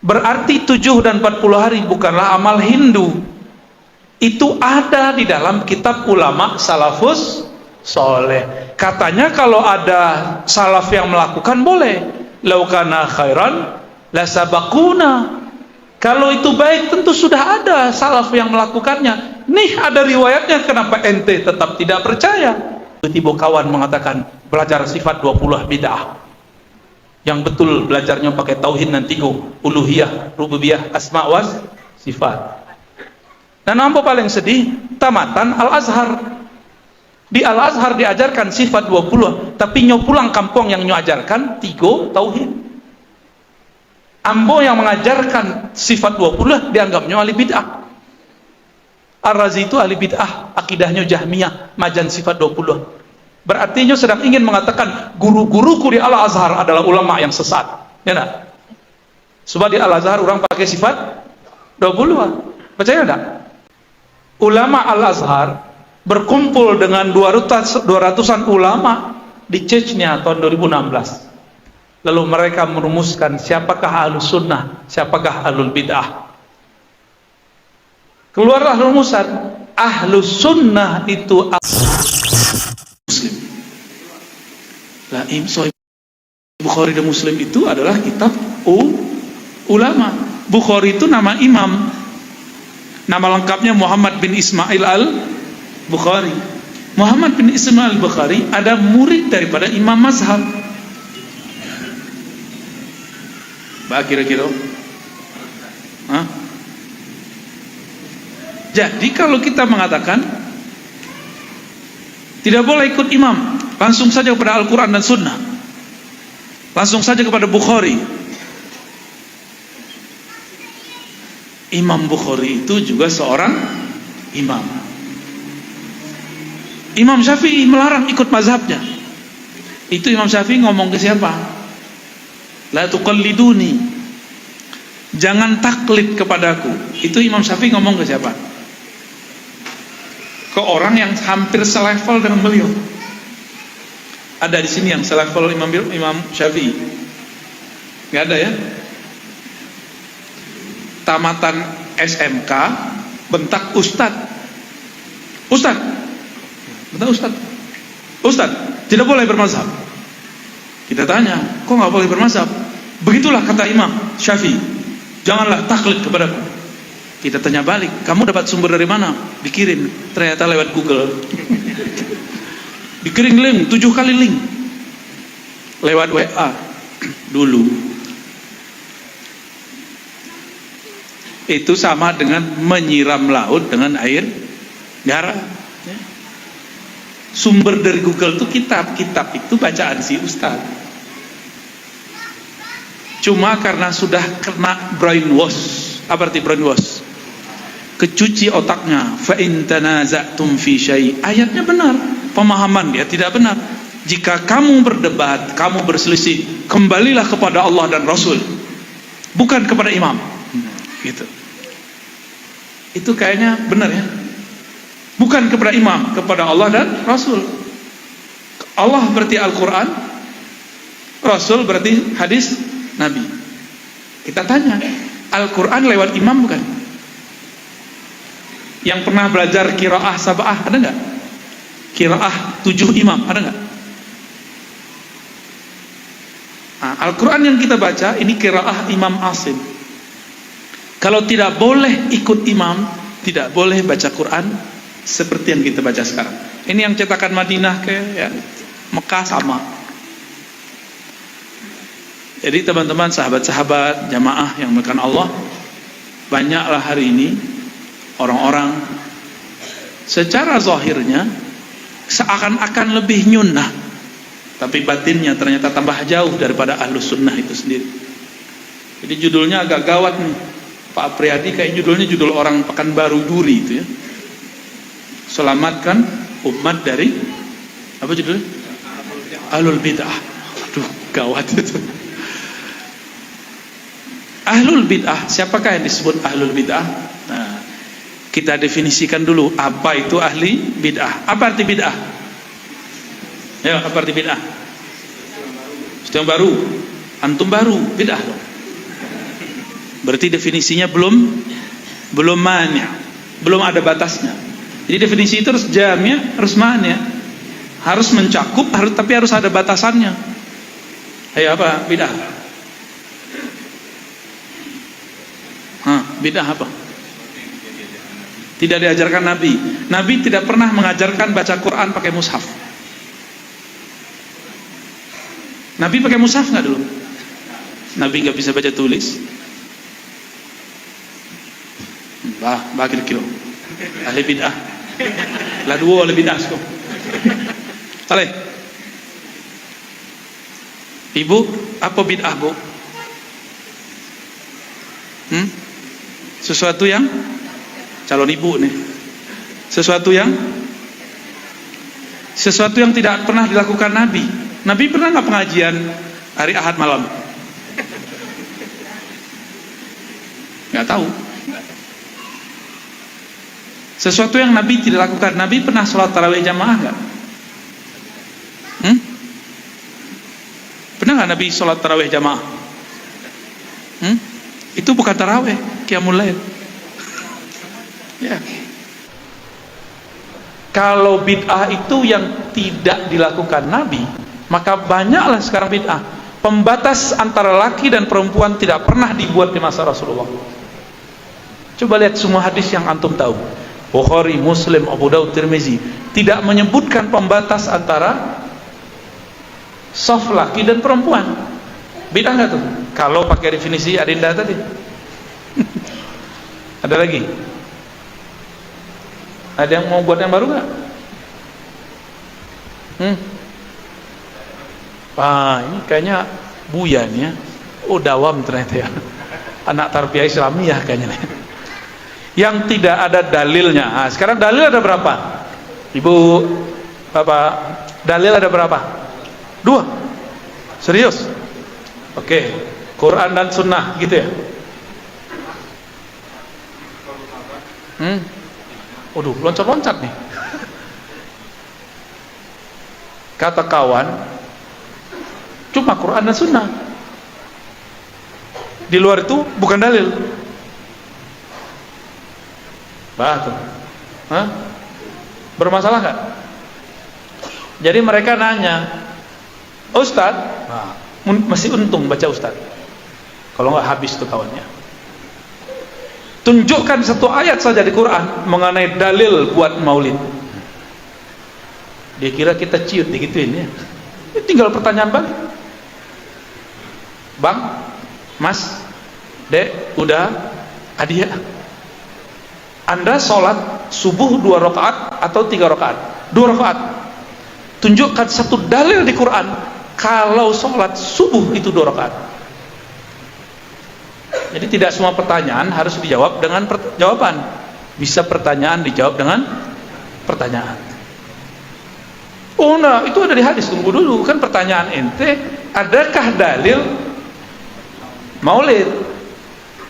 Berarti 7 dan 40 hari bukanlah amal Hindu. Itu ada di dalam kitab ulama salafus soleh. Katanya kalau ada salaf yang melakukan boleh. Laukana khairan lasabakuna. Kalau itu baik tentu sudah ada salaf yang melakukannya. Nih ada riwayatnya, kenapa ente tetap tidak percaya? Tiba kawan mengatakan belajar sifat 20 bid'ah. Yang betul belajarnya pakai tauhid dan 3, uluhiyah, rububiyah, asma wa sifat. Dan apa paling sedih, tamatan Al-Azhar. Di Al-Azhar diajarkan sifat 20, tapi nyo pulang kampung yang nyo ajarkan 3 tauhid. Ambo yang mengajarkan sifat 20 dianggapnya ahli bid'ah. Ar-Razi itu ahli bid'ah, akidahnya Jahmiyah, majan sifat 20. Berarti nyo sedang ingin mengatakan guru-guruku di Al-Azhar adalah ulama yang sesat. Ya enggak? Sebab di Al-Azhar orang pakai sifat 20. Percaya enggak? Ulama Al-Azhar berkumpul dengan 200-an ulama di Chechnya tahun 2016. Lalu mereka merumuskan siapakah ahlus sunnah, siapakah ahlul bid'ah. Keluarlah rumusan, ahlus sunnah itu Muslim. Sahih Bukhari dan Muslim itu adalah kitab ulama. Bukhari itu nama imam. Nama lengkapnya Muhammad bin Ismail al-Bukhari. Muhammad bin Ismail al-Bukhari ada murid daripada imam mazhab. Kira-kira jadi kalau kita mengatakan tidak boleh ikut imam, langsung saja kepada Al-Quran dan Sunnah, langsung saja kepada Bukhari. Imam Bukhari itu juga seorang imam. Imam Syafi'i melarang ikut mazhabnya. Itu Imam Syafi'i ngomong ke siapa? La tuqalliduni, jangan taklid kepadaku. Itu Imam Syafi'i ngomong ke siapa? Ke orang yang hampir selevel dengan beliau. Ada di sini yang selevel Imam Syafi'i? Nggak ada ya? Tamatan SMK bentak Ustadz. Bentak Ustadz tidak boleh bermazhab. Kita tanya, kok nggak boleh bermazhab? Begitulah kata Imam Syafi'i, janganlah taklid kepadaku. Kita tanya balik, kamu dapat sumber dari mana? Dikirim, ternyata lewat Google. Dikirim link, 7 kali link lewat WA dulu. Itu sama dengan menyiram laut dengan air garam. Sumber dari Google itu kitab itu bacaan si Ustaz. Cuma karena sudah kena brainwash. Apa arti brainwash? Kecuci otaknya. Fa in tanaza'tum fi syai'. Ayatnya benar, pemahaman dia tidak benar. Jika kamu berdebat, kamu berselisih, kembalilah kepada Allah dan Rasul, bukan kepada imam. Gitu. Itu kayaknya benar ya. Bukan kepada imam, kepada Allah dan Rasul. Allah berarti Al-Quran, Rasul berarti hadis Nabi. Kita tanya, Al-Quran lewat imam bukan? Yang pernah belajar qiraah sab'ah ada nggak? Qiraah 7 imam ada nggak? Nah, Al-Quran yang kita baca ini qiraah Imam Asim. Kalau tidak boleh ikut imam, tidak boleh baca Quran seperti yang kita baca sekarang. Ini yang cetakan Madinah ke ya, Mekah sama. Jadi teman-teman, sahabat-sahabat, jamaah yang dimuliakan Allah, banyaklah hari ini orang-orang secara zahirnya seakan-akan lebih nyunnah, tapi batinnya ternyata tambah jauh daripada ahlus sunnah itu sendiri. Jadi judulnya agak gawat nih, Pak Apriyadi, kayak judulnya judul orang Pekanbaru Duri itu ya. Selamatkan umat dari apa judulnya? Ahlul bid'ah. Aduh, gawat itu. Ahlul bid'ah, siapakah yang disebut ahlul bid'ah? Nah, kita definisikan dulu apa itu ahli bid'ah. Apa arti bid'ah? Ya, apa arti bid'ah? Sesuatu yang baru. Antum baru, bid'ah loh. Berarti definisinya belum mani', belum ada batasnya. Jadi definisi itu harus jami', harus mani', harus mencakup, tapi harus ada batasannya. Ayo apa bid'ah? Bid'ah apa? Tidak diajarkan Nabi. Nabi tidak pernah mengajarkan baca Quran pakai mushaf. Nabi pakai mushaf nggak dulu? Nabi nggak bisa baca tulis. Bakir kilo. Ahli bid'ah. Lah dua ahli bid'ah kok. Saleh. Ibu, apa bid'ah, Bu? Sesuatu yang calon ibu nih. Sesuatu yang tidak pernah dilakukan Nabi. Nabi pernah nggak pengajian hari Ahad malam? Nggak tahu. Sesuatu yang Nabi tidak lakukan. Nabi pernah sholat tarawih jamaah nggak? Pernah nggak Nabi sholat tarawih jamaah? Itu bukan tarawih, qiyamul lail. Ya. Kalau bid'ah itu yang tidak dilakukan Nabi, maka banyaklah sekarang bid'ah. Pembatas antara laki dan perempuan tidak pernah dibuat di masa Rasulullah. Coba lihat semua hadis yang antum tahu, Bukhari, Muslim, Abu Daud, Tirmizi, tidak menyebutkan pembatas antara soft laki dan perempuan. Bid'ah nggak tuh? Kalau pakai definisi Adinda tadi. Ada lagi? Ada yang mau buat yang baru nggak? Ini kayaknya Buyan ya. Oh, dawam ternyata ya. Anak tarbiyah Islamiyah kayaknya nih. Yang tidak ada dalilnya. Nah, sekarang dalil ada berapa? Ibu, Bapak, dalil ada berapa? 2. Serius? Oke, Quran dan Sunnah gitu ya. Waduh, loncat-loncat nih. Kata kawan, cuma Quran dan Sunnah. Di luar itu bukan dalil. Tuh. Bermasalah nggak? Jadi mereka nanya, Ustadz, masih untung baca Ustadz. Kalau nggak habis tuh kawannya. Tunjukkan satu ayat saja di Quran mengenai dalil buat maulid. Dia kira kita ciut digituin ya. Tinggal pertanyaan balik. Bang, Mas, Dek, udah, Adia. Anda sholat subuh 2 rakaat atau 3 rakaat? 2 rakaat. Tunjukkan satu dalil di Quran kalau sholat subuh itu 2 rakaat. Jadi tidak semua pertanyaan harus dijawab dengan jawaban. Bisa pertanyaan dijawab dengan pertanyaan. Oh nah, itu ada di hadis. Tunggu dulu, kan pertanyaan ente, adakah dalil maulid?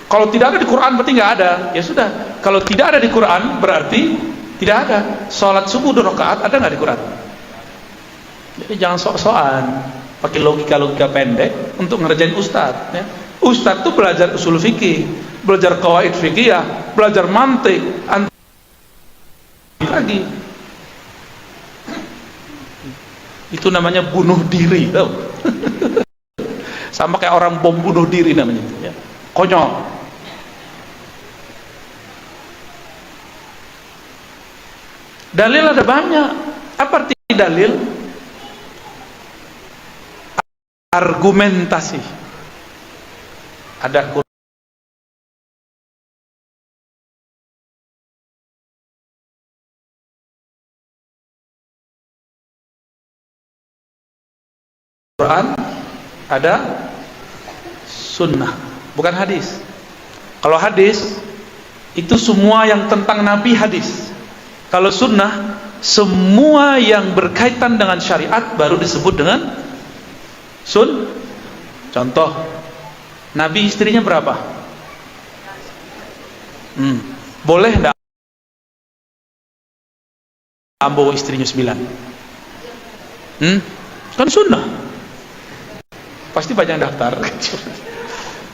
Kalau tidak ada di Quran berarti nggak ada. Ya sudah, kalau tidak ada di Quran berarti tidak ada. Sholat subuh 2 rakaat ada nggak di Quran? Jadi jangan sok-sokan pakai logika-logika pendek untuk ngerjain ustadz ya. Ustadz tuh belajar usul fikih, belajar qawaid fikih, belajar mantik, lagi. Itu namanya bunuh diri, tau? Sama kayak orang bom bunuh diri namanya, ya. Konyol. Dalil ada banyak. Apa arti dalil? Argumentasi. Ada Quran, ada sunnah, bukan hadis. Kalau hadis itu semua yang tentang Nabi hadis. Kalau sunnah semua yang berkaitan dengan syariat baru disebut dengan Contoh, Nabi istrinya berapa? Boleh enggak Ambo istrinya 9? Kan sunnah. Pasti banyak daftar.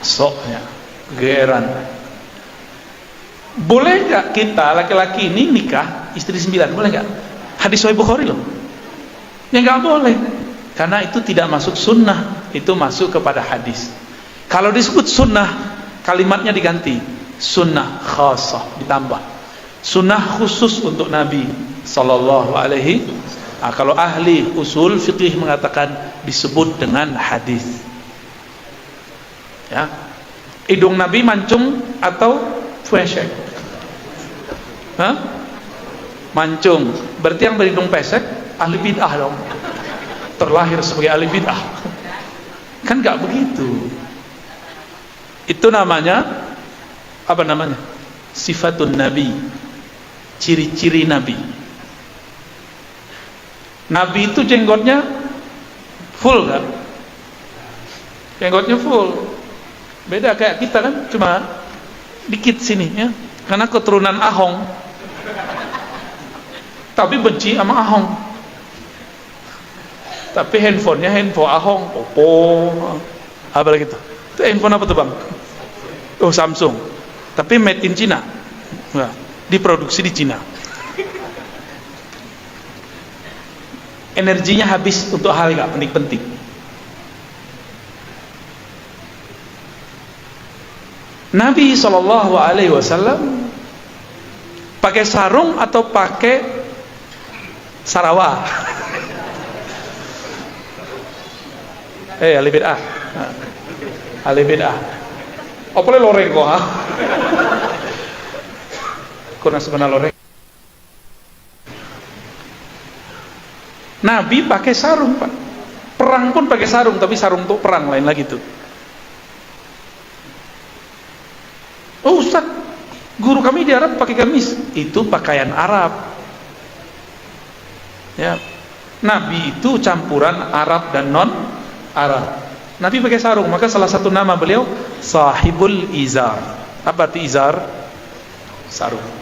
Soknya. Geeran. Boleh nggak kita laki-laki ini nikah istri 9? Boleh nggak? Hadis Sahih Bukhari loh. Ya nggak boleh, karena itu tidak masuk sunnah, itu masuk kepada hadis. Kalau disebut sunnah, kalimatnya diganti, sunnah khasah, ditambah sunnah khusus untuk Nabi Sallallahu Alaihi. Kalau ahli usul fiqih mengatakan disebut dengan hadis. Ya, hidung Nabi mancung atau pesek? Hah? Mancung. Berarti yang berhidung pesek ahli bid'ah dong. Terlahir sebagai ahli bid'ah. Kan nggak begitu. Itu namanya apa namanya? Sifatun Nabi. Ciri-ciri Nabi. Nabi itu jenggotnya full kan? Jenggotnya full. Beda kayak kita kan, cuma dikit sini ya. Karena keturunan Ahong. Tapi benci sama Ahong. Tapi handphonenya handphone Ahong, Oppo, apa lagi itu? Itu handphone apa tuh bang? Oh Samsung. Tapi made in China. Nah, diproduksi di China. Energinya habis untuk hal yang gak penting-penting. Nabi Shallallahu Alaihi Wasallam pakai sarung atau pakai sarawak? Ahli bid'ah. Ahli bid'ah. Apa le loreng kok ha? Kuna sebenarnya loreng. Nabi pakai sarung, Pak. Perang pun pakai sarung, tapi sarung untuk perang lain lagi tuh. Oh Ustaz, guru kami di Arab pakai gamis. Itu pakaian Arab. Ya. Nabi itu campuran Arab dan non Arab. Nabi pakai sarung, maka salah satu nama beliau Sahibul Izar. Apa arti izar? Sarung.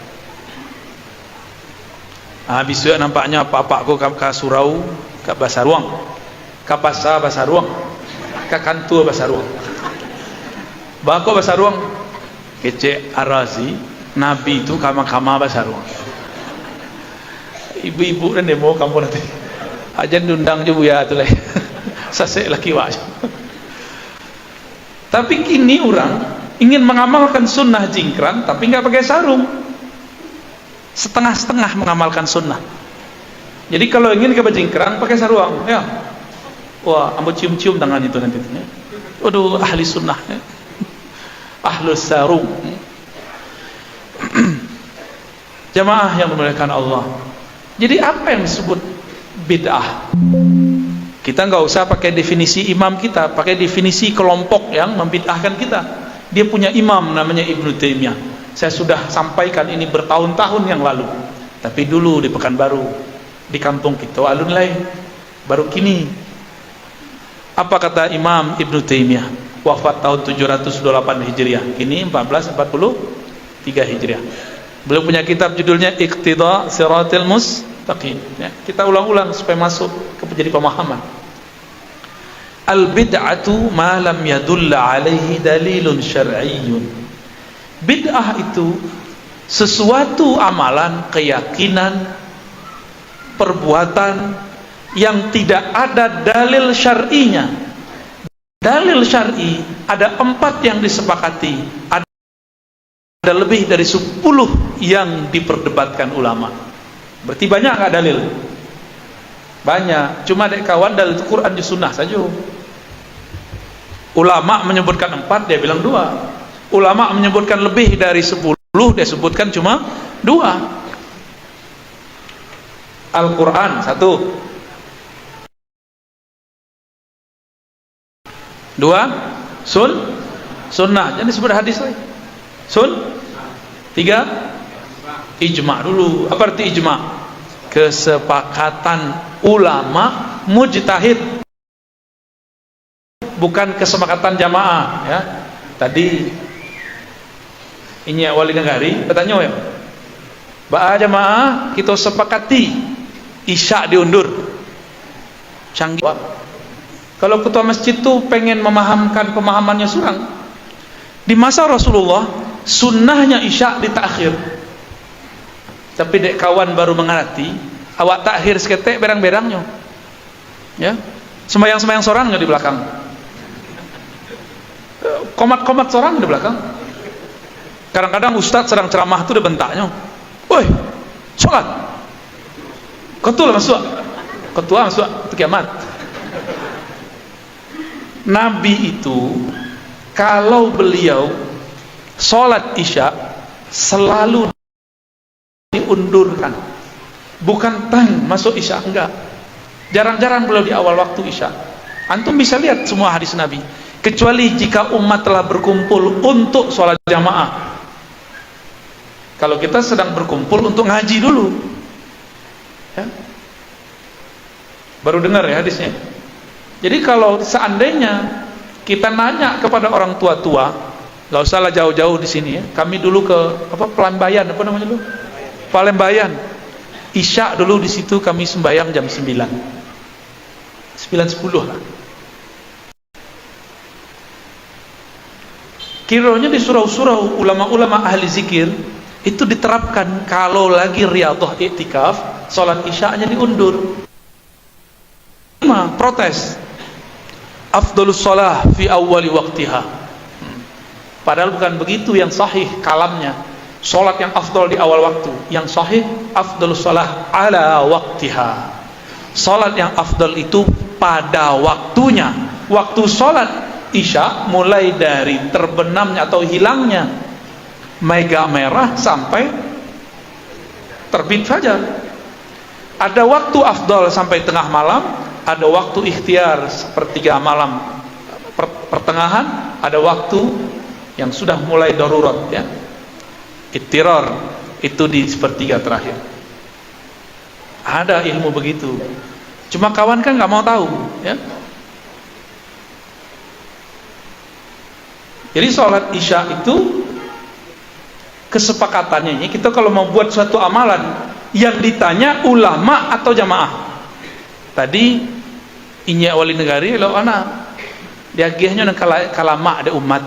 Habis itu nampaknya pak-pakku ke surau, ke Basaruang, ke Pasar Basaruang, ke Kantua Basaruang. Bako Basaruang, kece Arazi, Nabi itu kama-kama Basaruang. Ibu-ibu dan demo kamu nanti. Ajan diundang juga ya tu lah. Sasek laki waj. Tapi kini orang ingin mengamalkan sunnah jingkran, tapi nggak pakai sarung. Setengah-setengah mengamalkan sunnah. Jadi kalau ingin ke bajingkrang pakai sarung, ya. Wah, ambo cium-cium tangan itu nanti. Ya. Waduh, ahli sunnah. Ya. Ahlus sarung. Jamaah yang dimuliakan Allah. Jadi apa yang disebut bid'ah? Kita nggak usah pakai definisi imam kita, pakai definisi kelompok yang membid'ahkan kita. Dia punya imam namanya Ibnu Taimiyah. Saya sudah sampaikan ini bertahun-tahun yang lalu. Tapi dulu di Pekanbaru, di kampung kita alun lain, baru kini. Apa kata Imam Ibnu Taimiyah? Wafat tahun 728 Hijriah. Kini 1443 Hijriah. Beliau punya kitab judulnya Iqtida Siratil Mustaqim. Ya, kita ulang-ulang supaya masuk ke jadi pemahaman. Al-bid'atu ma lam yadulla alaihi dalilun syar'iyyun. Bid'ah itu sesuatu amalan, keyakinan, perbuatan yang tidak ada dalil syar'inya. Dalil syar'i ada 4 yang disepakati, ada lebih dari 10 yang diperdebatkan ulama. Berarti banyak nggak dalil? Banyak. Cuma dek kawan dalil itu Quran dan Sunnah saja. Ulama menyebutkan 4, dia bilang 2. Ulama menyebutkan lebih dari 10, dia sebutkan cuma 2. Al-Quran 1, 2 Sunnah, jangan disebut hadis lagi. 3 ijma' dulu. Apa arti ijma'? Kesepakatan ulama mujtahid, bukan kesepakatan jamaah ya. Tadi ini wali negari bertanya ya, ba jamaah kita sepakati isya diundur. Canggih. Kalau ketua masjid tuh pengen memahamkan pemahamannya surang, Di masa Rasulullah sunnahnya isya ditakhir, tapi dek kawan baru mengerti awak takhir seketek berang-berangnya, ya, sembayang sorang di belakang, komat sorang di belakang. Kadang-kadang ustadz sedang ceramah itu udah bentaknya, woi sholat, ketua masuk itu kiamat. Nabi itu kalau beliau sholat isya selalu diundurkan, bukan tang masuk isya, enggak. Jarang-jarang beliau di awal waktu isya. Antum bisa lihat semua hadis Nabi, kecuali jika umat telah berkumpul untuk sholat jamaah. Kalau kita sedang berkumpul untuk ngaji dulu, ya, baru dengar ya hadisnya. Jadi kalau seandainya kita nanya kepada orang tua-tua, nggak usah lah jauh-jauh di sini ya. Kami dulu ke Palembayan, apa namanya dulu? Palembayan. Isya dulu di situ kami sembahyang jam 9:10 lah. Kiranya di surau-surau ulama-ulama ahli zikir itu diterapkan kalau lagi riyadhah iktikaf, sholat isya'nya diundur. Protes, afdhalus shalah fi awwali waqtiha. Padahal bukan begitu yang sahih kalamnya. Sholat yang afdal di awal waktu, yang sahih afdhalus shalah ala waqtiha. Sholat yang afdal itu pada waktunya. Waktu sholat isya mulai dari terbenamnya atau hilangnya mega merah sampai terbit fajar. Ada waktu afdal sampai tengah malam, ada waktu ikhtiar sepertiga malam pertengahan, ada waktu yang sudah mulai darurat, ya, ittirar, itu di sepertiga terakhir. Ada ilmu begitu, cuma kawan kan nggak mau tahu, ya. Jadi sholat isya itu kesepakatannya ini, kita kalau mau buat suatu amalan yang ditanya ulama atau jamaah. Tadi inya wali negari lo ana diagihnya nang kalama ada umat.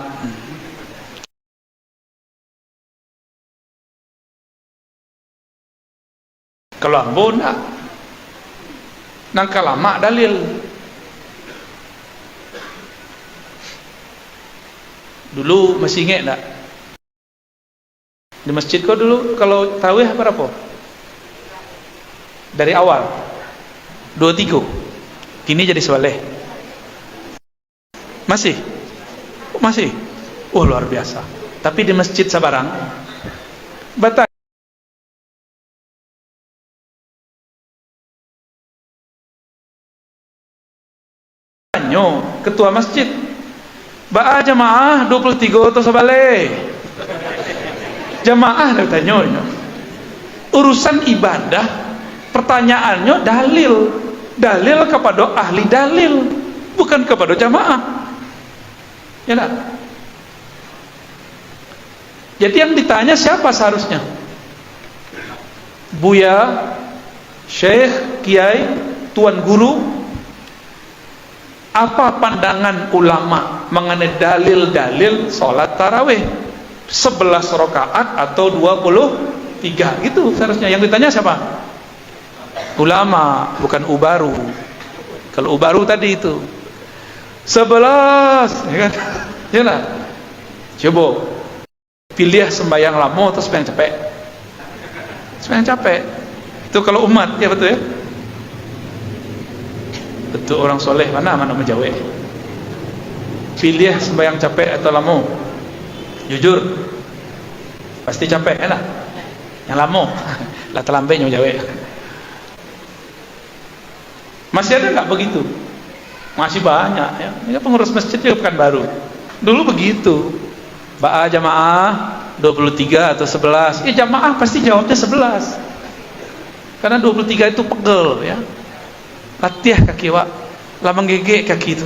Kalau ambo nak nang kalama dalil. Dulu masih ingat tak? Di masjid kau dulu kalau tarawih berapa? Dari awal 23. Kini jadi soleh. Masih? Masih? Oh luar biasa. Tapi di masjid Sabarang batal. Ketua masjid ba'a jamaah 23 atau sebalik. Jamaah dah tanya, urusan ibadah pertanyaannya dalil kepada ahli dalil, bukan kepada jamaah, ya tak? Jadi yang ditanya siapa seharusnya? Buya, syekh, kiai, tuan guru. Apa pandangan ulama mengenai dalil-dalil sholat tarawih 11 rakaat atau 23, gitu seharusnya. Yang ditanya siapa? Ulama, bukan ubaru. Kalau ubaru tadi itu 11, ya kan? Ya lah. Coba pilih sembahyang lama atau sembahyang capek. Sembahyang capek itu kalau umat, ya betul ya. Betul, orang soleh mana menjawab. Pilih sembahyang capek atau lama? Jujur, pasti capek, enak. Yang lama, lah terlambat jawab. Masih ada nggak begitu? Masih banyak, ya. Ini pengurus masjid juga bukan baru. Dulu begitu. Ba'a jamaah 23 atau 11. Ya jamaah pasti jawabnya 11. Karena 23 itu pegel, ya. Latih kaki wak, lah menggigit kaki itu.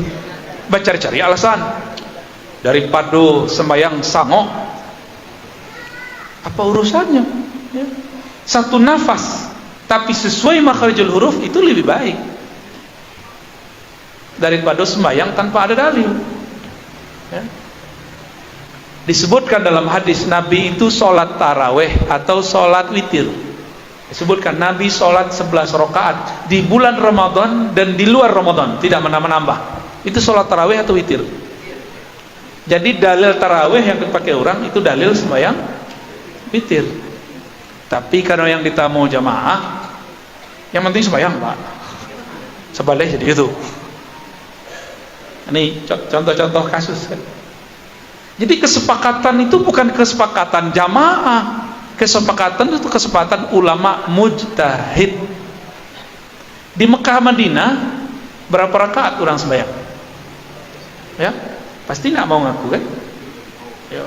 Cari-cari alasan. Daripada sembahyang sangok, apa urusannya? Ya. Satu nafas, tapi sesuai makharijul huruf itu lebih baik daripada sembahyang tanpa ada dalil. Ya. Disebutkan dalam hadis Nabi itu sholat taraweh atau sholat witir. Disebutkan Nabi sholat 11 rakaat di bulan Ramadan dan di luar Ramadan, tidak menambah-nambah. Itu sholat taraweh atau witir. Jadi dalil taraweh yang dipakai orang itu dalil sembahyang witir. Tapi karena yang kita mau jamaah, yang penting sembahyang, Pak. Sebalik jadi itu. Ini contoh-contoh kasus kan. Jadi kesepakatan itu bukan kesepakatan jamaah. Kesepakatan itu kesepakatan ulama mujtahid. Di Mekah Madinah berapa rakaat orang sembahyang? Ya, pasti nggak mau ngaku kan? Ya.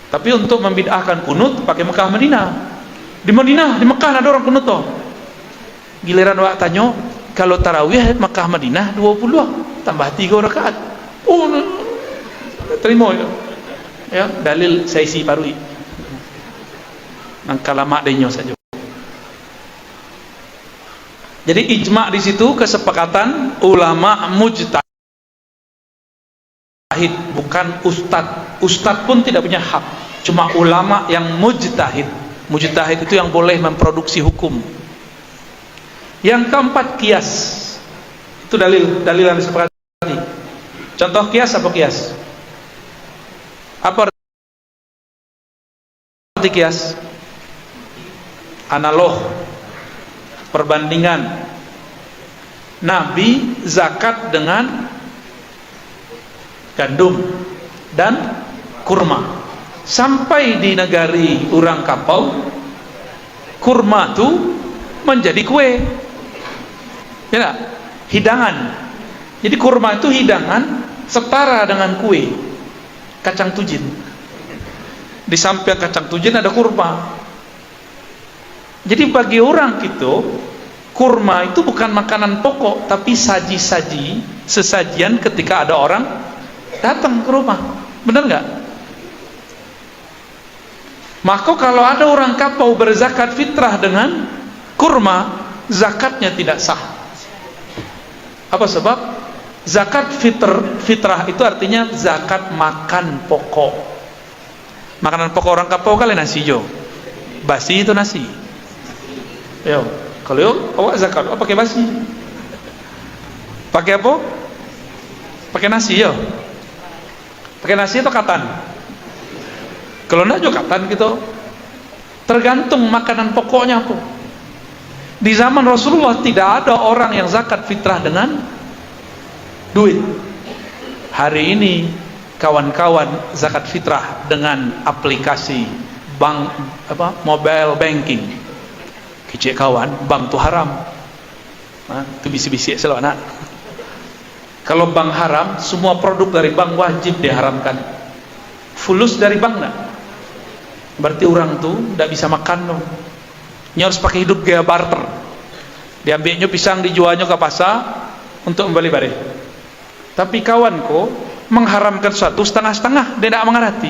Tapi untuk membid'ahkan kunut pakai Mekah Madinah. Di Madinah, di Mekah ada orang kunut toh. Giliran wak tanya, kalau tarawih Mekah Madinah 20 tambah 3 rakaat. Oh, terima ya. Ya, dalil saya isi parui. Nang kalamak denyo saja. Jadi ijma' di situ kesepakatan ulama mujtahid, bukan ustad. Ustad pun tidak punya hak. Cuma ulama yang mujtahid. Mujtahid itu yang boleh memproduksi hukum. Yang keempat, kias. Itu dalil yang disepakati. Contoh kias apa kias? Apa arti kias? Analog, perbandingan. Nabi zakat dengan gandum dan kurma. Sampai di negari orang kapau, kurma itu menjadi kue. Ya, hidangan. Jadi kurma itu hidangan setara dengan kue. Kacang tujin. Di samping kacang tujin ada kurma. Jadi bagi orang itu, kurma itu bukan makanan pokok, tapi saji-saji, sesajian ketika ada orang datang ke rumah. Benar nggak? Maka kalau ada orang kapau berzakat fitrah dengan kurma, zakatnya tidak sah. Apa sebab? Zakat fitrah itu artinya zakat makan pokok. Makanan pokok orang kapau kali nasi jo. Basi itu nasi. Yo, kalau awak zakat, awak pakai basi. Pakai apa? Pakai nasi yo. Pakai nasi atau katan? Kalau enggak juga katan gitu. Tergantung makanan pokoknya apa. Di zaman Rasulullah tidak ada orang yang zakat fitrah dengan duit. Hari ini kawan-kawan zakat fitrah dengan aplikasi bank mobile banking. Kecik kawan, bank tu haram. Itu bisik-bisik selalu anak. Kalau bank haram, semua produk dari bank wajib diharamkan. Fulus dari bank nak. Berarti orang tu tidak bisa makan. Nya harus pakai hidup gaya barter. Diambilnya pisang, dijualnya ke pasar untuk membeli barang. Tapi kawanku mengharamkan suatu setengah-setengah, dia tidak mengerti.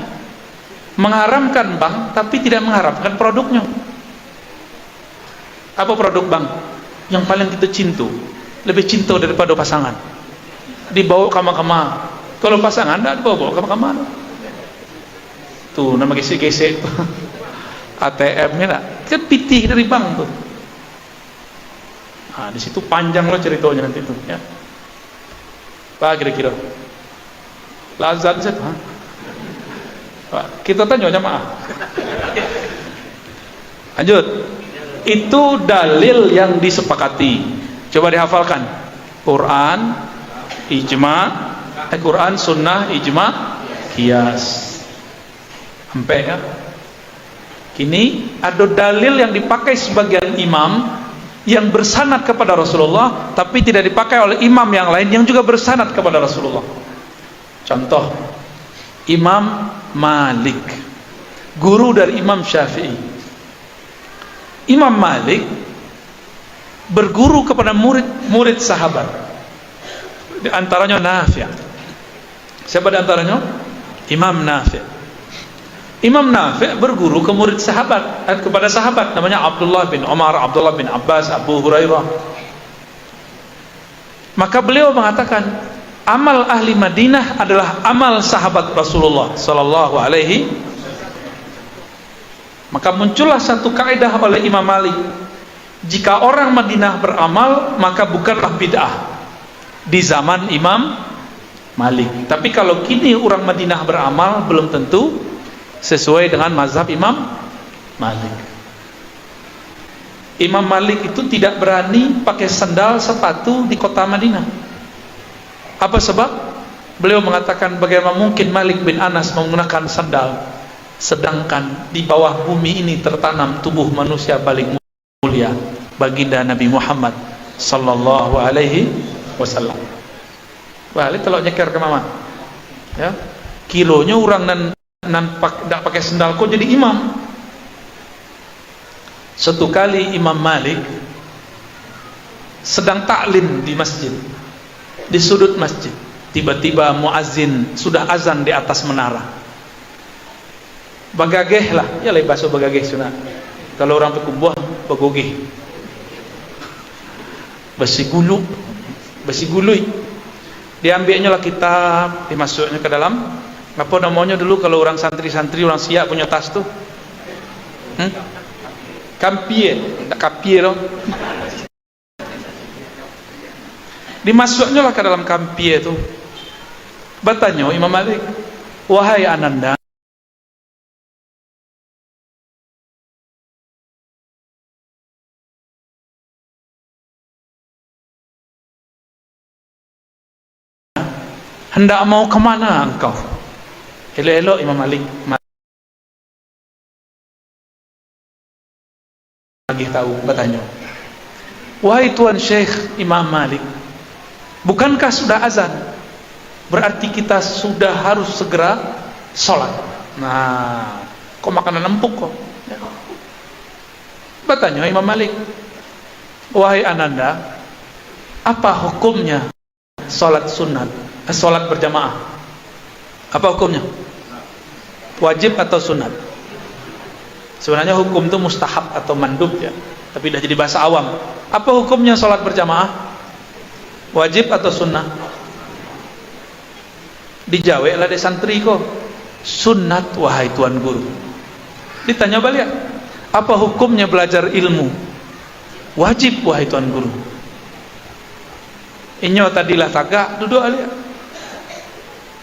Mengharamkan bank, tapi tidak mengharamkan produknya. Apa produk bank? Yang paling kita cinta, lebih cinta daripada pasangan. Dibawa kama-kama. Kalau pasangan tidak dibawa kama-kama. Tuh nama gesek-gesek ATM-nya nak. Kan pitih dari bank tuh. Di situ panjang loh ceritanya nanti tuh ya. Apa kira-kira? Lazat set, kita tanya jamaah. Lanjut. Itu dalil yang disepakati. Coba dihafalkan. Quran, ijma, Quran, sunnah, ijma, qiyas. Sampai ya. Kini ada dalil yang dipakai sebagian imam yang bersanad kepada Rasulullah, tapi tidak dipakai oleh imam yang lain yang juga bersanad kepada Rasulullah. Contoh, Imam Malik, guru dari Imam Syafi'i. Imam Malik berguru kepada murid sahabat. Di antaranya Nafi'. Siapa di antaranya? Imam Nafi'. Imam Nafi' berguru ke murid sahabat, kepada sahabat namanya Abdullah bin Umar, Abdullah bin Abbas, Abu Hurairah. Maka beliau mengatakan, Amal ahli Madinah adalah amal sahabat Rasulullah sallallahu alaihi. Maka muncullah satu kaidah oleh Imam Malik, jika orang Madinah beramal maka bukanlah bid'ah di zaman Imam Malik. Tapi kalau kini orang Madinah beramal belum tentu sesuai dengan mazhab Imam Malik. Imam Malik itu tidak berani pakai sandal sepatu di kota Madinah. Apa sebab? Beliau mengatakan, bagaimana mungkin Malik bin Anas menggunakan sandal, sedangkan di bawah bumi ini tertanam tubuh manusia paling mulia, baginda Nabi Muhammad sallallahu alaihi wasallam. Balik telok nyeker ke mama. Ya. Kilonya orang nan tak pakai sandal kok jadi imam. Satu kali Imam Malik sedang taklim di masjid, di sudut masjid, tiba-tiba muazzin sudah azan di atas menara. Bagageh lah, ya lah bahasa bagageh sunat. Kalau orang pekubuah bagogeh, besi gului. Diambilnya lah kitab, dimasuknya ke dalam. Apa namanya dulu kalau orang santri-santri, orang siap punya tas tuh? Kampie, tak kapie loh. Dimasuknya lah ke dalam kampie itu. Bertanya Imam Malik, wahai Ananda, hendak mau kemana engkau? Elok-elok Imam Malik lagi tahu, bertanya, wahai Tuan Syekh Imam Malik, bukankah sudah azan? Berarti kita sudah harus segera sholat. Nah, kok makanan empuk kok? Bertanya Imam Malik, wahai Ananda, apa hukumnya sholat sunat, sholat berjamaah? Apa hukumnya? Wajib atau sunat? Sebenarnya hukum itu mustahab atau mandub ya, tapi dah jadi bahasa awam. Apa hukumnya sholat berjamaah? Wajib atau sunnah? Dijawab lah de santri kok, sunnat wahai tuan guru. Ditanya balik, apa hukumnya belajar ilmu? Wajib wahai tuan guru. Inyo tadilah tagak duduk alia.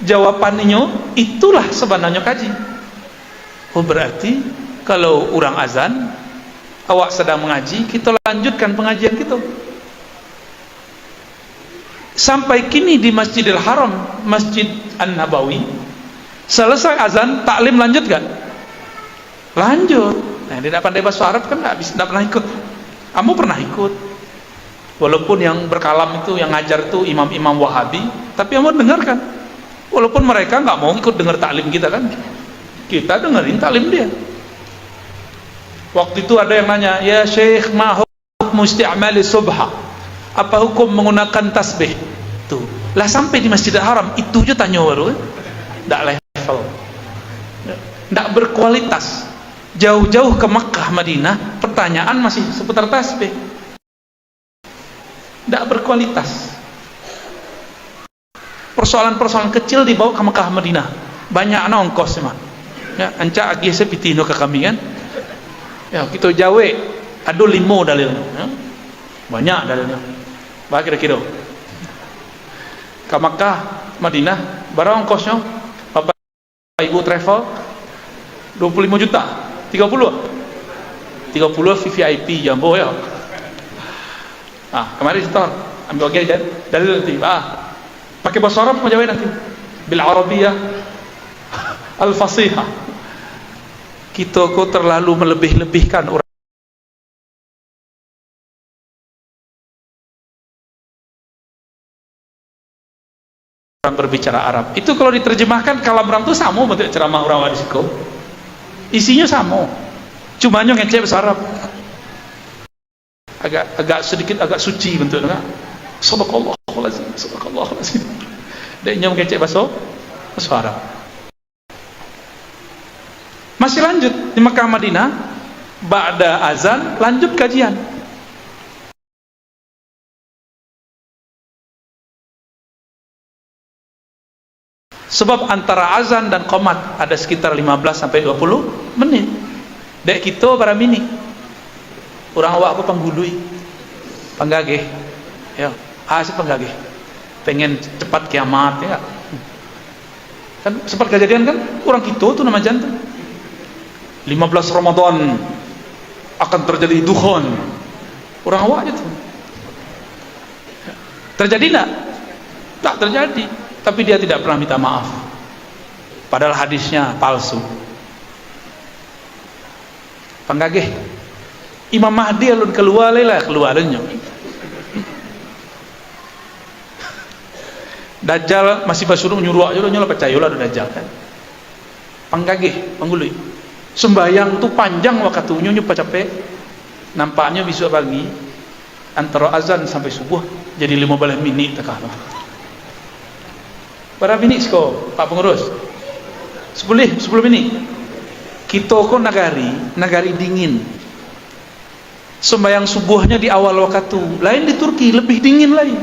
Jawaban inyo itulah sebenarnya kaji. Oh berarti kalau orang azan, awak sedang mengaji, kita lanjutkan pengajian kita. Sampai kini di Masjidil Haram, Masjid An-Nabawi, selesai azan, taklim lanjut kan? Lanjut. Nah, dia tidak pandai bahasa Arab kan tidak pernah ikut. Kamu pernah ikut? Walaupun yang berkalam itu, yang ngajar itu imam-imam Wahabi, tapi kamu dengarkan. Walaupun mereka nggak mau ikut dengar taklim kita kan, kita dengerin taklim dia. Waktu itu ada yang nanya, ya Syekh, ma hukmu isti'mali subha? Apa hukum menggunakan tasbih? Tuh, lah sampai di Masjidil Haram itu aja tanya baru, tidak level, tidak berkualitas. Jauh-jauh ke Makkah, Madinah, pertanyaan masih seputar tasbih, tidak berkualitas. Persoalan-persoalan kecil dibawa ke Makkah, Madinah, banyak ongkos mah. Ya, ancak agi sepitino ke kami kan. Ya, kita jawe ada 5 dalilnya. Ya. Banyak dalilnya. Bah kira-kira. Ke Makkah, Madinah, berapa ongkosnya? Bapak Ibu travel 25 juta. 30 VVIP jumbo ya. Kemarin setor ambil lagi aja dalil nanti. Pakai bahasa Arab mau jawab nanti. Bil Arabiyah Al-Fasihah. Kita kok terlalu melebih-lebihkan orang berbicara Arab. Itu kalau diterjemahkan kalam orang itu sama bentuk ceramah orang wadisiko. Isinya sama. Cuma ngecek bahasa Arab. Agak sedikit agak suci bentuknya. Subhanallahul azim, subhanallahul azim. Dan ngecek bahasa Arab. Masih lanjut di Mekah Madinah, ba'da azan lanjut kajian. Sebab antara azan dan qomat ada sekitar 15 sampai 20 menit. Dek kita para mini. Orang awak apa panggului. Panggagih. Ya, asik panggagih. Pengen cepat kiamat ya. Kan sempat kejadian kan orang kita tuh nama jantung 15 Ramadan akan terjadi dukhon. Orang awak aja tuh. Terjadi enggak? Tak terjadi. Tapi dia tidak pernah minta maaf. Padahal hadisnya palsu. Panggagih. Imam Mahdi alun keluar keluarnya. Dajjal masih basuruh nyuruh nyuruh percaya lah Dajjal kan. Panggagih, panggului. Sembayang tuh panjang waktunya nyupa capek. Nampaknya besok pagi antara azan sampai subuh jadi 15 menit takah. Berapa menit sko, Pak Pengurus? 10 menit. Kita kok nagari dingin. Sembayang subuhnya di awal waktu. Lain di Turki lebih dingin lagi.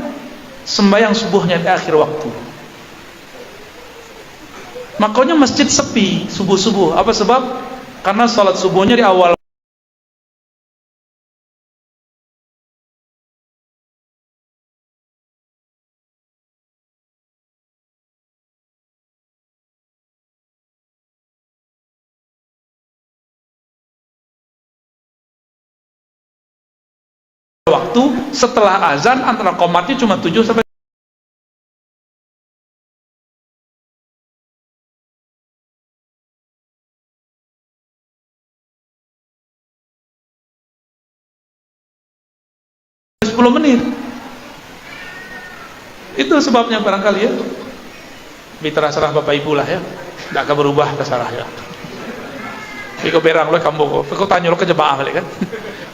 Sembayang subuhnya di akhir waktu. Makanya masjid sepi subuh-subuh. Apa sebab? Karena salat subuhnya di awal waktu, setelah azan antara qomatnya cuma 7 sampai 10 menit. Itu sebabnya barangkali ya. Mitra serah Bapak Ibu lah ya. Tidak akan berubah terserah ya. Iko berang lo kamu kok. Iko tanya lo ke jemaah balik kan.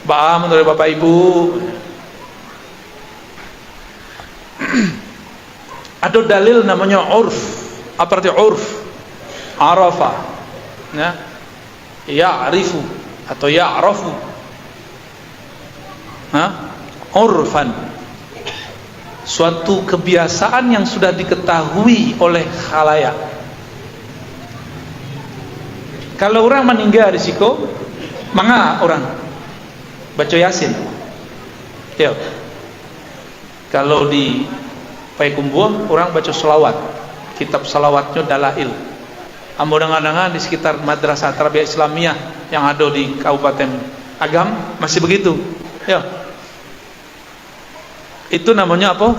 Baam menurut Bapak Ibu. Ada dalil namanya urf. Apa arti urf? Arafa. Ya. Ya'rifu atau ya'rafu. Urfan. Suatu kebiasaan yang sudah diketahui oleh khalayak. Kalau orang meninggal di siko, manga orang baca Yasin. Ya. Kalau di Payakumbuh orang baca selawat. Kitab selawatnya Dalail. Ambo dengar-dengar di sekitar Madrasah Tarbiyah Islamiyah yang ada di Kabupaten Agam masih begitu. Ya. Itu namanya apa?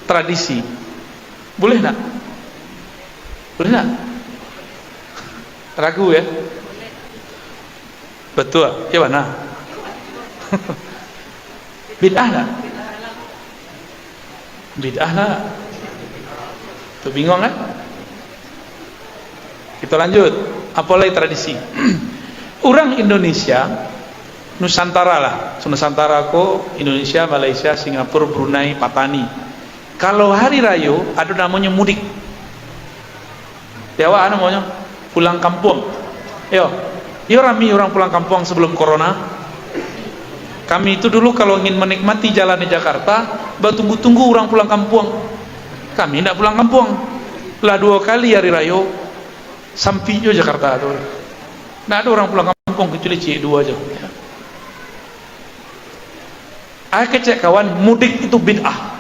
Tradisi. Boleh enggak? Boleh enggak? Ragu ya? Betul. Ya mana? Bid'ah enggak? Bid'ah enggak? Tuh bingung kan? Kita lanjut. Apa lagi tradisi? Orang Indonesia, Nusantara lah, Nusantara ko Indonesia, Malaysia, Singapura, Brunei, Patani. Kalau hari raya ada namanya mudik. Jawa ada namanya pulang kampung. Yo rami orang pulang kampung sebelum corona. Kami itu dulu kalau ingin menikmati jalan di Jakarta, tunggu-tunggu orang pulang kampung. Kami tidak pulang kampung. Lah 2 kali hari raya sampai Jakarta tuh. Tidak ada orang pulang kampung kecuali C2 aja. Aku cek kawan, mudik itu bid'ah.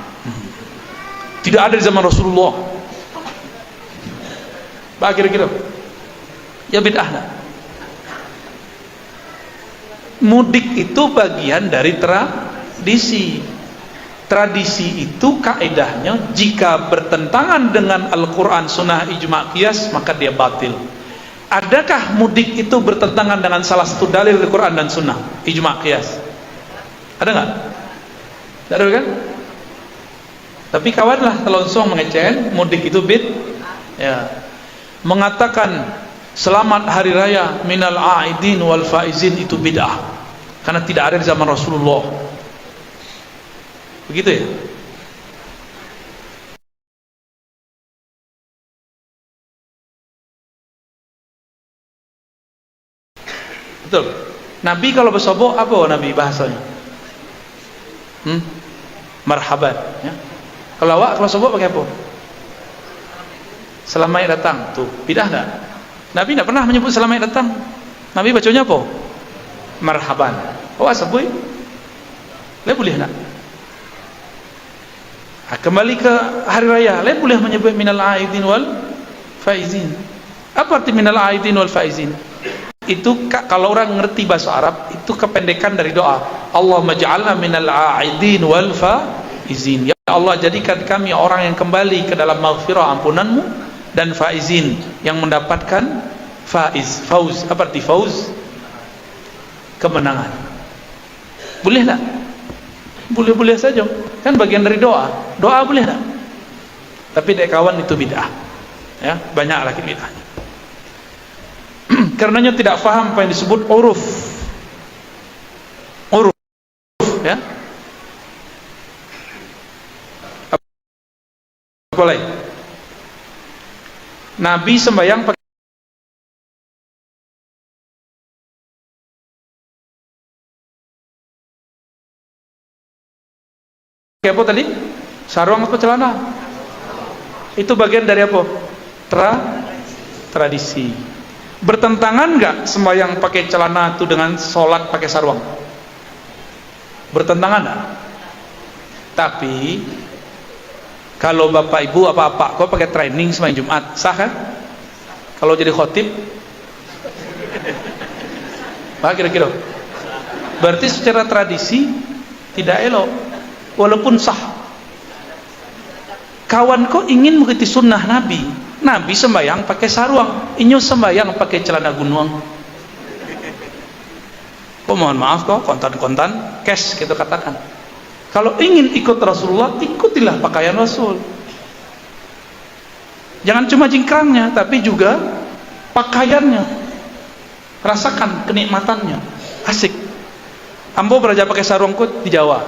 Tidak ada di zaman Rasulullah. Bah kira-kira. Ya bid'ah lah. Mudik itu bagian dari tradisi. Tradisi itu kaedahnya jika bertentangan dengan Al-Quran, Sunnah, Ijma' Qiyas, maka dia batil. Adakah mudik itu bertentangan dengan salah satu dalil Al-Quran dan Sunnah, Ijma' Qiyas? Ada nggak? Tidak ada kan? Tapi kawanlah telonsong mengecen mudik itu ya. Mengatakan selamat hari raya minal aidin wal faizin itu bid'ah. Karena tidak ada di zaman Rasulullah. Begitu ya? Betul. Nabi kalau bersobok apa Nabi bahasanya? Marhaban ya. Kalau sobok pakai apa? Selamat datang. Tuh, bidah enggak? Nabi enggak pernah menyebut selamat datang. Nabi bacanya apa? Marhaban. Oh, asabui. Boleh enggak? Kembali ke hari raya, boleh menyebut minal aidin wal faizin. Apa arti minal aidin wal faizin? Itu kalau orang ngerti bahasa Arab, itu kependekan dari doa. Allahumma ja'alna minal aidin wal faizin. Ya Allah, jadikan kami orang yang kembali ke dalam maghfirah ampunanmu, dan faizin, yang mendapatkan fauz. Apa arti fauz? Kemenangan. Boleh tak? Boleh-boleh saja. Kan bagian dari doa. Doa boleh tak? Tapi dek kawan itu bid'ah. Ya, banyak lagi bid'ahnya. Karenanya tidak faham apa yang disebut uruf. Uruf, ya. Apa lagi? Nabi sembahyang pakai apa tadi? Sarung apa celana? Itu bagian dari apa? Tradisi. Bertentangan enggak sembahyang pakai celana itu dengan sholat pakai sarung? Bertentangan enggak? Tapi kalau bapak ibu apa-apa kok pakai training sembahyang Jumat, sah kan? Kalau jadi khotib, apa kira-kira? Berarti secara tradisi tidak elok, walaupun sah. Kawan kok ingin mengikuti sunnah Nabi. Nabi sembahyang pakai sarung, inyo sembahyang pakai celana gunung. Kok mohon maaf kok kontan-kontan cash kita katakan. Kalau ingin ikut Rasulullah, ikutilah pakaian Rasul. Jangan cuma jingkrangnya, tapi juga pakaiannya. Rasakan kenikmatannya, asik. Ambo belajar pakai sarung kut di Jawa.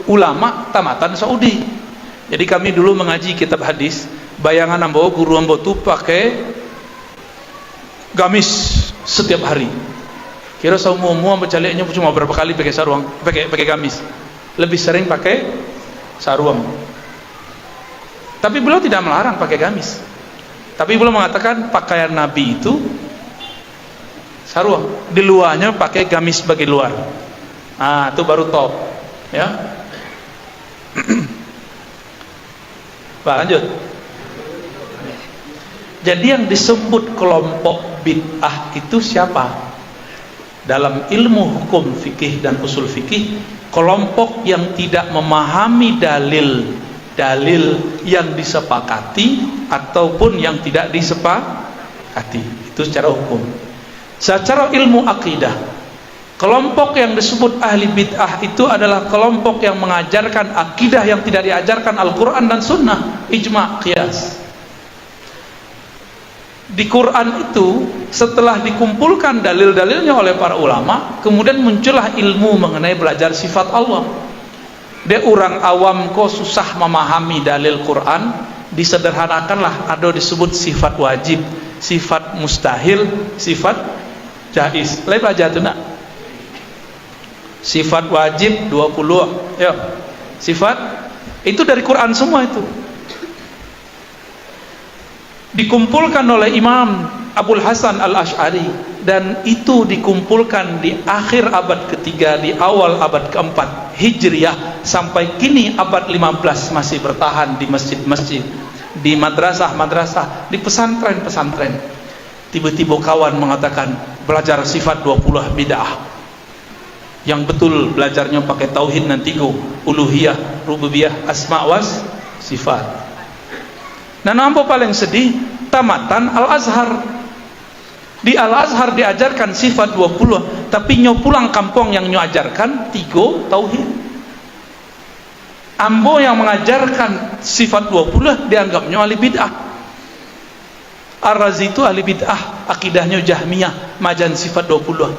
Ulama tamatan Saudi. Jadi kami dulu mengaji kitab hadis, bayangan ambo, guru ambo tu pakai gamis setiap hari. Kira semua bercaliknya cuma berapa kali pakai sarung, pakai gamis. Lebih sering pakai sarung. Tapi beliau tidak melarang pakai gamis. Tapi beliau mengatakan pakaian Nabi itu sarung, di luarnya pakai gamis bagi luar. Ah, itu baru top, ya. Pak, lanjut. Jadi yang disebut kelompok bid'ah itu siapa? Dalam ilmu hukum fikih dan usul fikih, kelompok yang tidak memahami dalil yang disepakati ataupun yang tidak disepakati. Itu secara hukum. Secara ilmu akidah, kelompok yang disebut ahli bid'ah itu adalah kelompok yang mengajarkan akidah yang tidak diajarkan Al-Quran dan Sunnah, ijma' qiyas. Di Quran itu setelah dikumpulkan dalil-dalilnya oleh para ulama, kemudian muncullah ilmu mengenai belajar sifat Allah. Dia orang awam kok susah memahami dalil Quran, disederhanakanlah ada disebut sifat wajib, sifat mustahil, sifat jaiz. Lain belajar tu nak? Sifat wajib 20. Ya. Sifat itu dari Quran semua itu. Dikumpulkan oleh Imam Abul Hasan Al-Asy'ari, dan itu dikumpulkan di akhir abad ketiga, di awal abad keempat Hijriyah, sampai kini abad 15 masih bertahan di masjid-masjid, di madrasah-madrasah, di pesantren-pesantren. Tiba-tiba kawan mengatakan belajar sifat 20 bid'ah. Yang betul belajarnya pakai tauhid dan 3, uluhiyah, rububiyah, asma' was sifat. Nah, nampak paling sedih, tamatan Al-Azhar. Di Al-Azhar diajarkan sifat 20, tapi nyo pulang kampung yang nyo ajarkan 3 tauhid. Ambo yang mengajarkan sifat 20 dianggapnya ahli bid'ah. Ar-Razi itu ahli bid'ah, akidahnya Jahmiyah, majan sifat 20.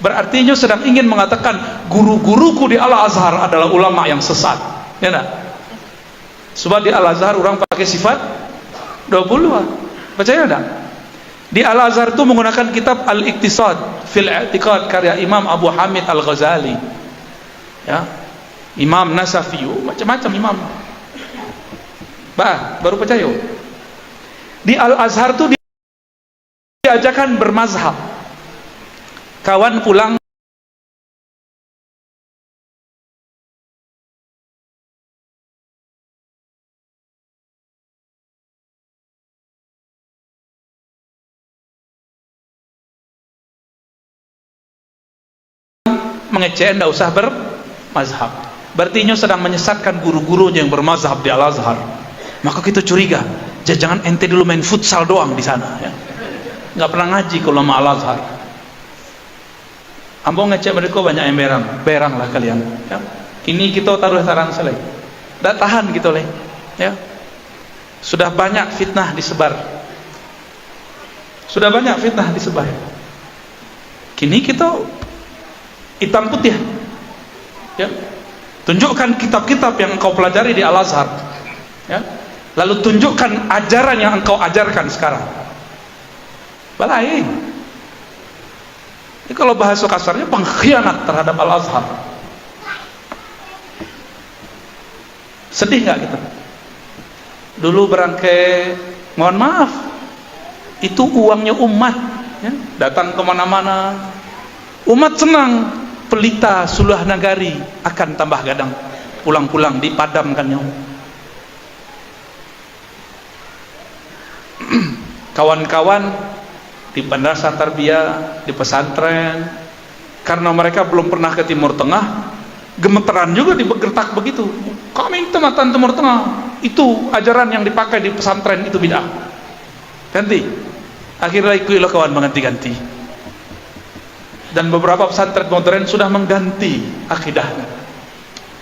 Berarti nyo sedang ingin mengatakan guru-guruku di Al-Azhar adalah ulama yang sesat. Ya enggak? Sebab di Al-Azhar orang pakai sifat 20. Percaya enggak? Di Al-Azhar itu menggunakan kitab Al-Iqtisad fil I'tiqad karya Imam Abu Hamid Al-Ghazali. Ya. Imam Nasafi, macam-macam imam. Baru percaya. Di Al-Azhar tuh diajarkan bermazhab. Kawan pulang mengecek, ndak usah bermazhab. Berarti nyo sedang menyesatkan guru-gurunya yang bermazhab di Al-Azhar. Maka kita curiga, jangan ente dulu main futsal doang di sana, ya. Nggak pernah ngaji kalau ulama Al-Azhar. Ambo ngecek mereka banyak yang berang lah kalian. Ya. Ini kita taruh sarang selai. Nggak tahan gitu leh. Ya. Sudah banyak fitnah disebar. Kini kita hitam putih, ya. Tunjukkan kitab-kitab yang engkau pelajari di Al-Azhar, ya. Lalu tunjukkan ajaran yang engkau ajarkan sekarang. Balai. Ini kalau bahasa kasarnya pengkhianat terhadap Al-Azhar. Sedih nggak kita? Dulu berangkai, mohon maaf, itu uangnya umat, ya. Datang kemana-mana, umat senang. Pelita Suluh Nagari akan tambah gadang, pulang-pulang dipadamkannya. Kawan-kawan di Madrasah Tarbiyah, di pesantren, karena mereka belum pernah ke Timur Tengah, gemeteran juga digertak begitu. Kami tematan Timur Tengah, itu ajaran yang dipakai di pesantren itu bid'ah. Ganti. Akhirnya ikut kawan mengganti-ganti. Dan beberapa pesantren modern sudah mengganti akidahnya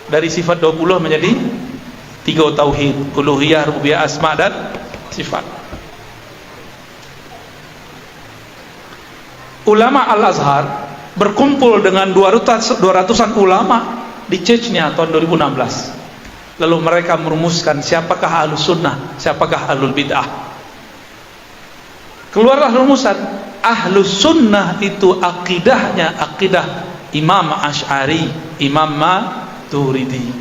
dari sifat 20 menjadi 3 tauhid, uluhiyah, rububiyah, asma dan sifat. Ulama Al-Azhar berkumpul dengan 200-an ulama di Chechnya tahun 2016. Lalu mereka merumuskan siapakah ahlus sunnah, siapakah ahlul bid'ah. Keluarlah rumusan, ahlus sunnah itu akidahnya akidah Imam Asy'ari, Imam Maturidi.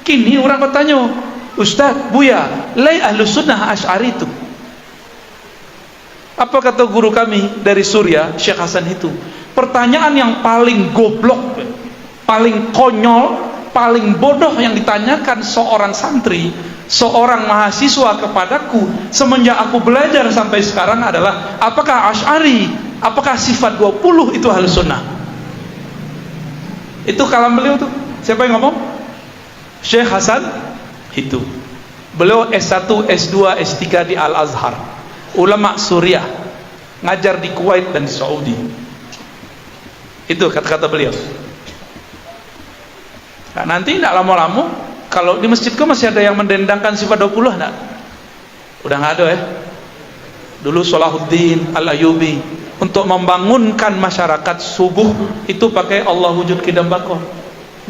Kini orang bertanya, Ustaz, Buya, lai ahlus sunnah Asy'ari itu? Apa kata guru kami dari Suriah, Syekh Hasan itu? Pertanyaan yang paling goblok, paling konyol, paling bodoh yang ditanyakan seorang santri, seorang mahasiswa kepadaku semenjak aku belajar sampai sekarang adalah, apakah Asy'ari, apakah sifat 20 itu ahlus sunnah? Itu kalam beliau tuh. Siapa yang ngomong? Syekh Hasan itu. Beliau S1, S2, S3 di Al-Azhar, ulama Suriah, ngajar di Kuwait dan di Saudi. Itu kata-kata beliau. Nah, nanti tidak lama-lama kalau di masjidku masih ada yang mendendangkan sifat 20 enggak? Udah nggak ada ya. Dulu Salahuddin Al-Ayyubi untuk membangunkan masyarakat subuh itu pakai Allah wujud qidam baqah.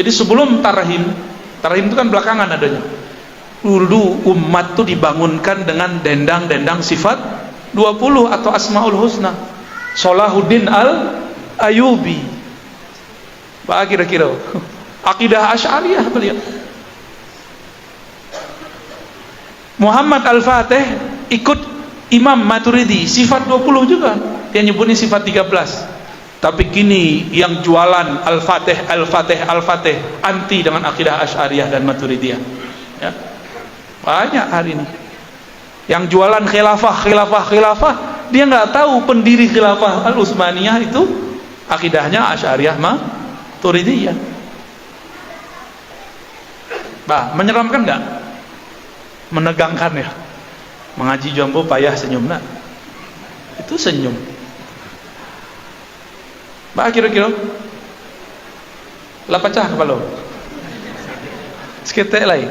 Jadi sebelum tarhim itu kan belakangan adanya. Dulu umat itu dibangunkan dengan dendang-dendang sifat 20 atau Asmaul Husna. Salahuddin Al-Ayyubi. Pak kira-kira akidah Asy'ariyah beliau. Muhammad Al-Fatih ikut Imam Maturidi, sifat 20 juga. Dia nyebutnya sifat 13. Tapi kini yang jualan Al-Fatih anti dengan akidah Asy'ariyah dan Maturidiyah. Ya. Banyak hari ini. Yang jualan khilafah, dia nggak tahu pendiri khilafah Al-Utsmaniyah itu akidahnya Asy'ariyah Maturidiyah. Bah, menyeramkan nggak? Menegangkan ya. Mengaji jombo payah senyum nak. Itu senyum. Bah kira-kira. Lah pecah kepala. Seketek lain.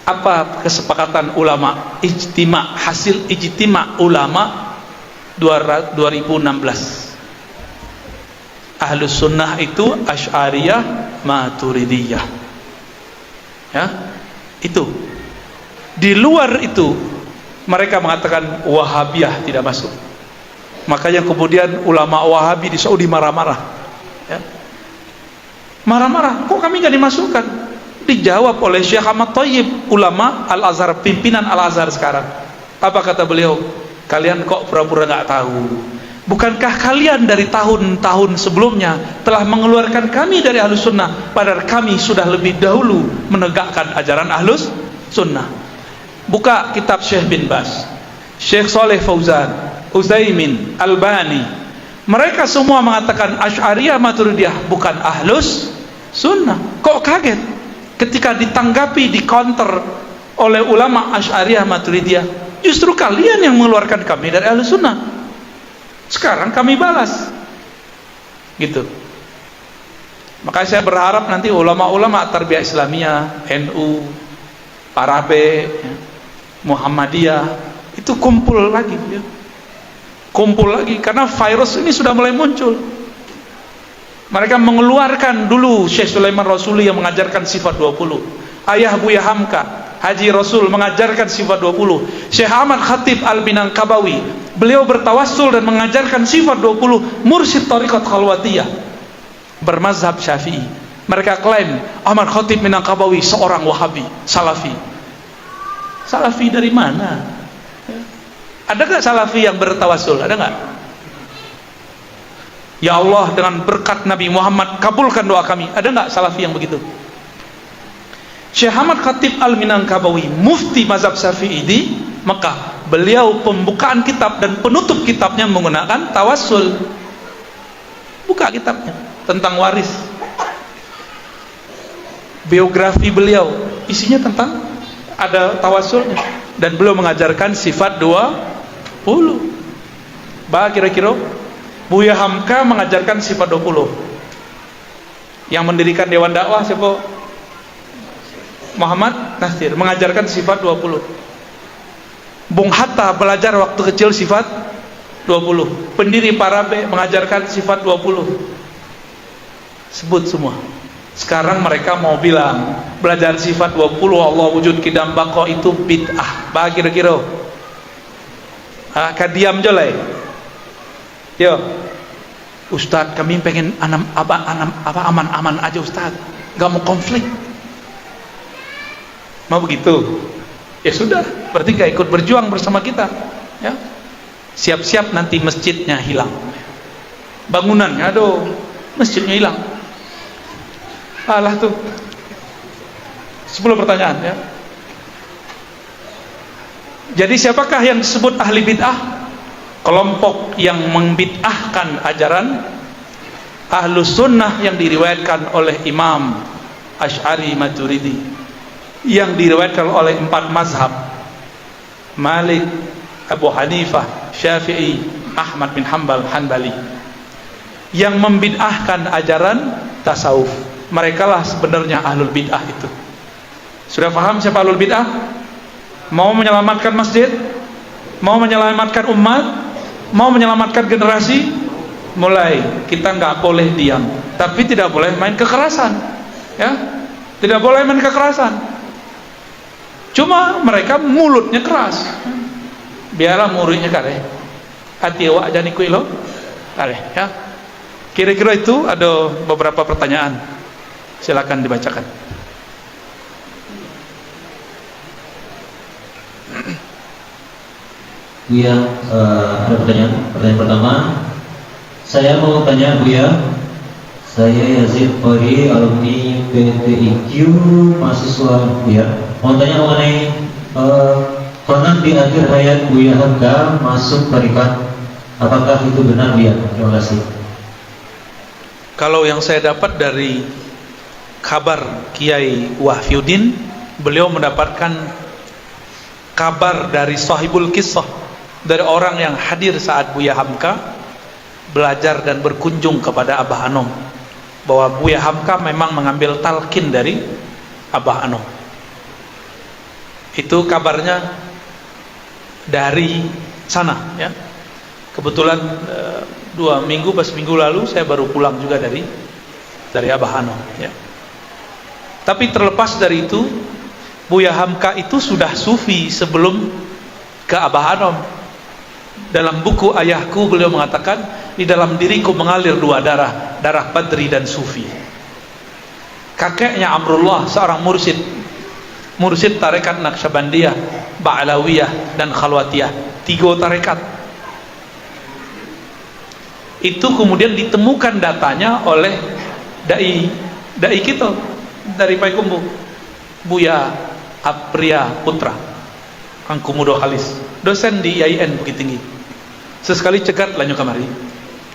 Apa kesepakatan ulama? Hasil ijtima ulama 2016. Ahlus sunnah itu Asy'ariyah Maturidiyah. Ya, itu. Di luar itu mereka mengatakan Wahabiyah tidak masuk. Makanya kemudian ulama Wahabi di Saudi marah-marah. Ya. Marah-marah, kok kami gak dimasukkan? Dijawab oleh Syekh Ahmad Thayyib, ulama Al-Azhar, pimpinan Al-Azhar sekarang. Apa kata beliau? Kalian kok pura-pura nggak tahu? Bukankah kalian dari tahun-tahun sebelumnya telah mengeluarkan kami dari Ahlus Sunnah, padahal kami sudah lebih dahulu menegakkan ajaran Ahlus Sunnah. Buka kitab Syekh bin Baz, Syekh Saleh Fauzan, Utsaimin, Albani. Mereka semua mengatakan Asy'ariyah Maturidiyah bukan Ahlus Sunnah. Kok kaget ketika ditanggapi, di counter oleh ulama Asy'ariyah Maturidiyah? Justru kalian yang mengeluarkan kami dari Ahlus Sunnah. Sekarang kami balas, gitu. Makanya saya berharap nanti ulama-ulama Tarbiyah Islamiyah, NU, Parabe, Muhammadiyah itu kumpul lagi, ya. Kumpul lagi, karena virus ini sudah mulai muncul. Mereka mengeluarkan dulu Syekh Sulaiman Rasuli yang mengajarkan sifat 20, ayah Buya Hamka, Haji Rasul mengajarkan sifat 20, Syekh Ahmad Khatib Al-Minangkabawi, beliau bertawassul dan mengajarkan sifat 20, mursyid Thariqat Khalwatiyah bermazhab Syafi'i. Mereka klaim Ahmad Khatib Minangkabawi seorang Wahabi, Salafi. Salafi dari mana? Ada gak Salafi yang bertawassul? Ada gak? Ya Allah, dengan berkat Nabi Muhammad kabulkan doa kami. Ada gak Salafi yang begitu? Syekh Ahmad Khatib Al-Minangkabawi, mufti mazhab Syafi'i di Mekah, beliau pembukaan kitab dan penutup kitabnya menggunakan tawassul. Buka kitabnya tentang waris, biografi beliau isinya tentang ada tawassulnya, dan beliau mengajarkan sifat 20. Bah kira-kira Buya Hamka mengajarkan sifat 20. Yang mendirikan Dewan Dakwah siapa? Muhammad Nasir mengajarkan sifat 20. Bung Hatta belajar waktu kecil sifat 20. Pendiri Parabe mengajarkan sifat 20. Sebut semua. Sekarang mereka mau bilang belajar sifat 20 Allah wujud kidam bako itu bid'ah. Bah kira-kira. Kadiam jolai. Yo. Ustadz, kami pengen aman-aman aja Ustadz. Gak mau konflik. Mau begitu? Ya sudah, berarti gak ikut berjuang bersama kita, ya. Siap-siap nanti masjidnya hilang, bangunannya, aduh, masjidnya hilang. Alah tuh 10 pertanyaan, ya. Jadi siapakah yang disebut ahli bid'ah? Kelompok yang membid'ahkan ajaran Ahlus Sunnah yang diriwayatkan oleh Imam Asy'ari Maturidi, yang diriwayatkan oleh 4 mazhab, Malik, Abu Hanifah, Syafi'i, Ahmad bin Hanbal, Hanbali, yang membid'ahkan ajaran tasawuf. Mereka lah sebenarnya ahlul bid'ah itu. Sudah paham siapa ahlul bid'ah? Mau menyelamatkan masjid, mau menyelamatkan umat, mau menyelamatkan generasi, mulai kita nggak boleh diam, tapi tidak boleh main kekerasan, ya, tidak boleh main kekerasan. Cuma mereka mulutnya keras, biarlah muridnya kare, hati awak jadi kuilo, kare, ya. Kira-kira itu ada beberapa pertanyaan, silakan dibacakan. Buya, ada pertanyaan. Pertanyaan pertama, saya mau tanya Buya, saya Yazid Qori, alumni PTIQ, mahasiswa Buya. Mau tanya mengenai konon di akhir hayat Buya Hamka masuk tarikat, apakah itu benar Buya? Terima kasih. Kalau yang saya dapat dari kabar Kiai Wahfiuddin, beliau mendapatkan kabar dari sahibul kisah, dari orang yang hadir saat Buya Hamka belajar dan berkunjung kepada Abah Anom, bahwa Buya Hamka memang mengambil talqin dari Abah Anom. Itu kabarnya dari sana, ya. Kebetulan 2 minggu pas minggu lalu saya baru pulang juga dari Abah Anom, ya. Tapi terlepas dari itu, Buya Hamka itu sudah sufi sebelum ke Abah Anom. Dalam buku Ayahku beliau mengatakan, di dalam diriku mengalir 2 darah, darah Badri dan Sufi. kakeknya Amrullah seorang mursyid tarekat Naqsyabandiyah, Ba'lawiyah dan Khalwatiyah, 3 tarekat. Itu kemudian ditemukan datanya oleh dai kita dari Payakumbuh, Buya Apriya Putra Angkumudo Halis, dosen di IAIN Bukit Tinggi. Sesekali cegat lanjut kamari,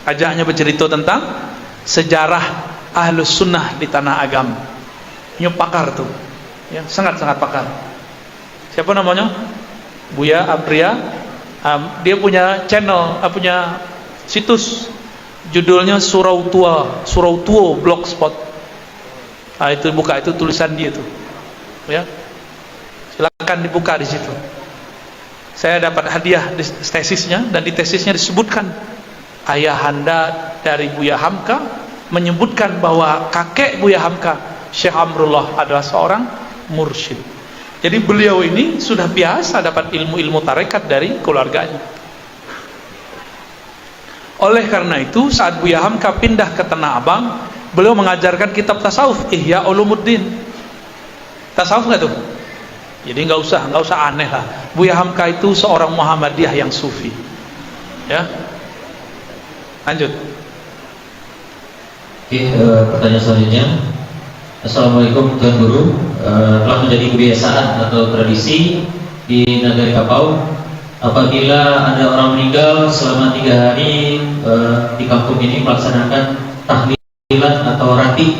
ajaknya bercerita tentang sejarah Ahlus Sunnah di tanah Agam. Ini pakar tuh, ya, sangat-sangat pakar. Siapa namanya? Buya Apriya. Dia punya channel, punya situs, judulnya Surau Tua Blogspot. Itu buka, itu tulisan dia tuh, ya, silakan dibuka di situ. Saya dapat hadiah di tesisnya, dan di tesisnya disebutkan ayahanda dari Buya Hamka menyebutkan bahwa kakek Buya Hamka, Syekh Amrullah, adalah seorang mursyid. Jadi beliau ini sudah biasa dapat ilmu-ilmu tarekat dari keluarganya. Oleh karena itu, saat Buya Hamka pindah ke Tanah Abang, beliau mengajarkan kitab tasawuf, Ihya Ulumuddin. Tasawuf nggak tuh? Jadi nggak usah aneh lah. Buya Hamka itu seorang Muhammadiyah yang sufi. Ya, lanjut. Oke, pertanyaan selanjutnya. Assalamualaikum Tuan Guru. Telah menjadi kebiasaan atau tradisi di Nagari Kapau, apabila ada orang meninggal selama 3 hari di kampung ini melaksanakan tahlilan atau rati.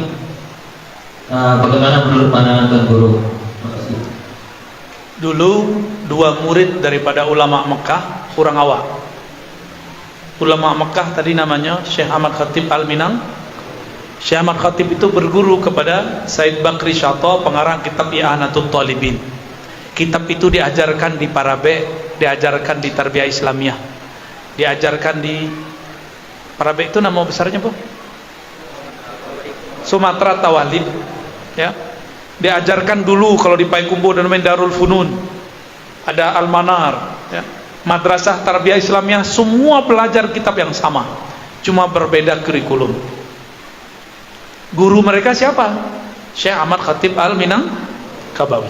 Bagaimana menurut pandangan Tuan Guru? Dulu 2 murid daripada ulama Mekah kurang awak. Ulama Mekah tadi namanya Syekh Ahmad Khatib Al-Minang. Syekh Ahmad Khatib itu berguru kepada Said Bakri Syato, pengarang kitab I'anatul Talibin. Kitab itu diajarkan di Parabe, diajarkan di Tarbiyah Islamiyah, diajarkan di Parabe. Itu nama besarnya Bu? Sumatera Tawalib, ya. Diajarkan dulu kalau di Payakumbuh dan Darul Funun, ada Al-Manar, ya. Madrasah Tarbiyah Islamiyah, semua belajar kitab yang sama, cuma berbeda kurikulum. Guru mereka siapa? Syekh Ahmad Khatib Al-Minangkabawi.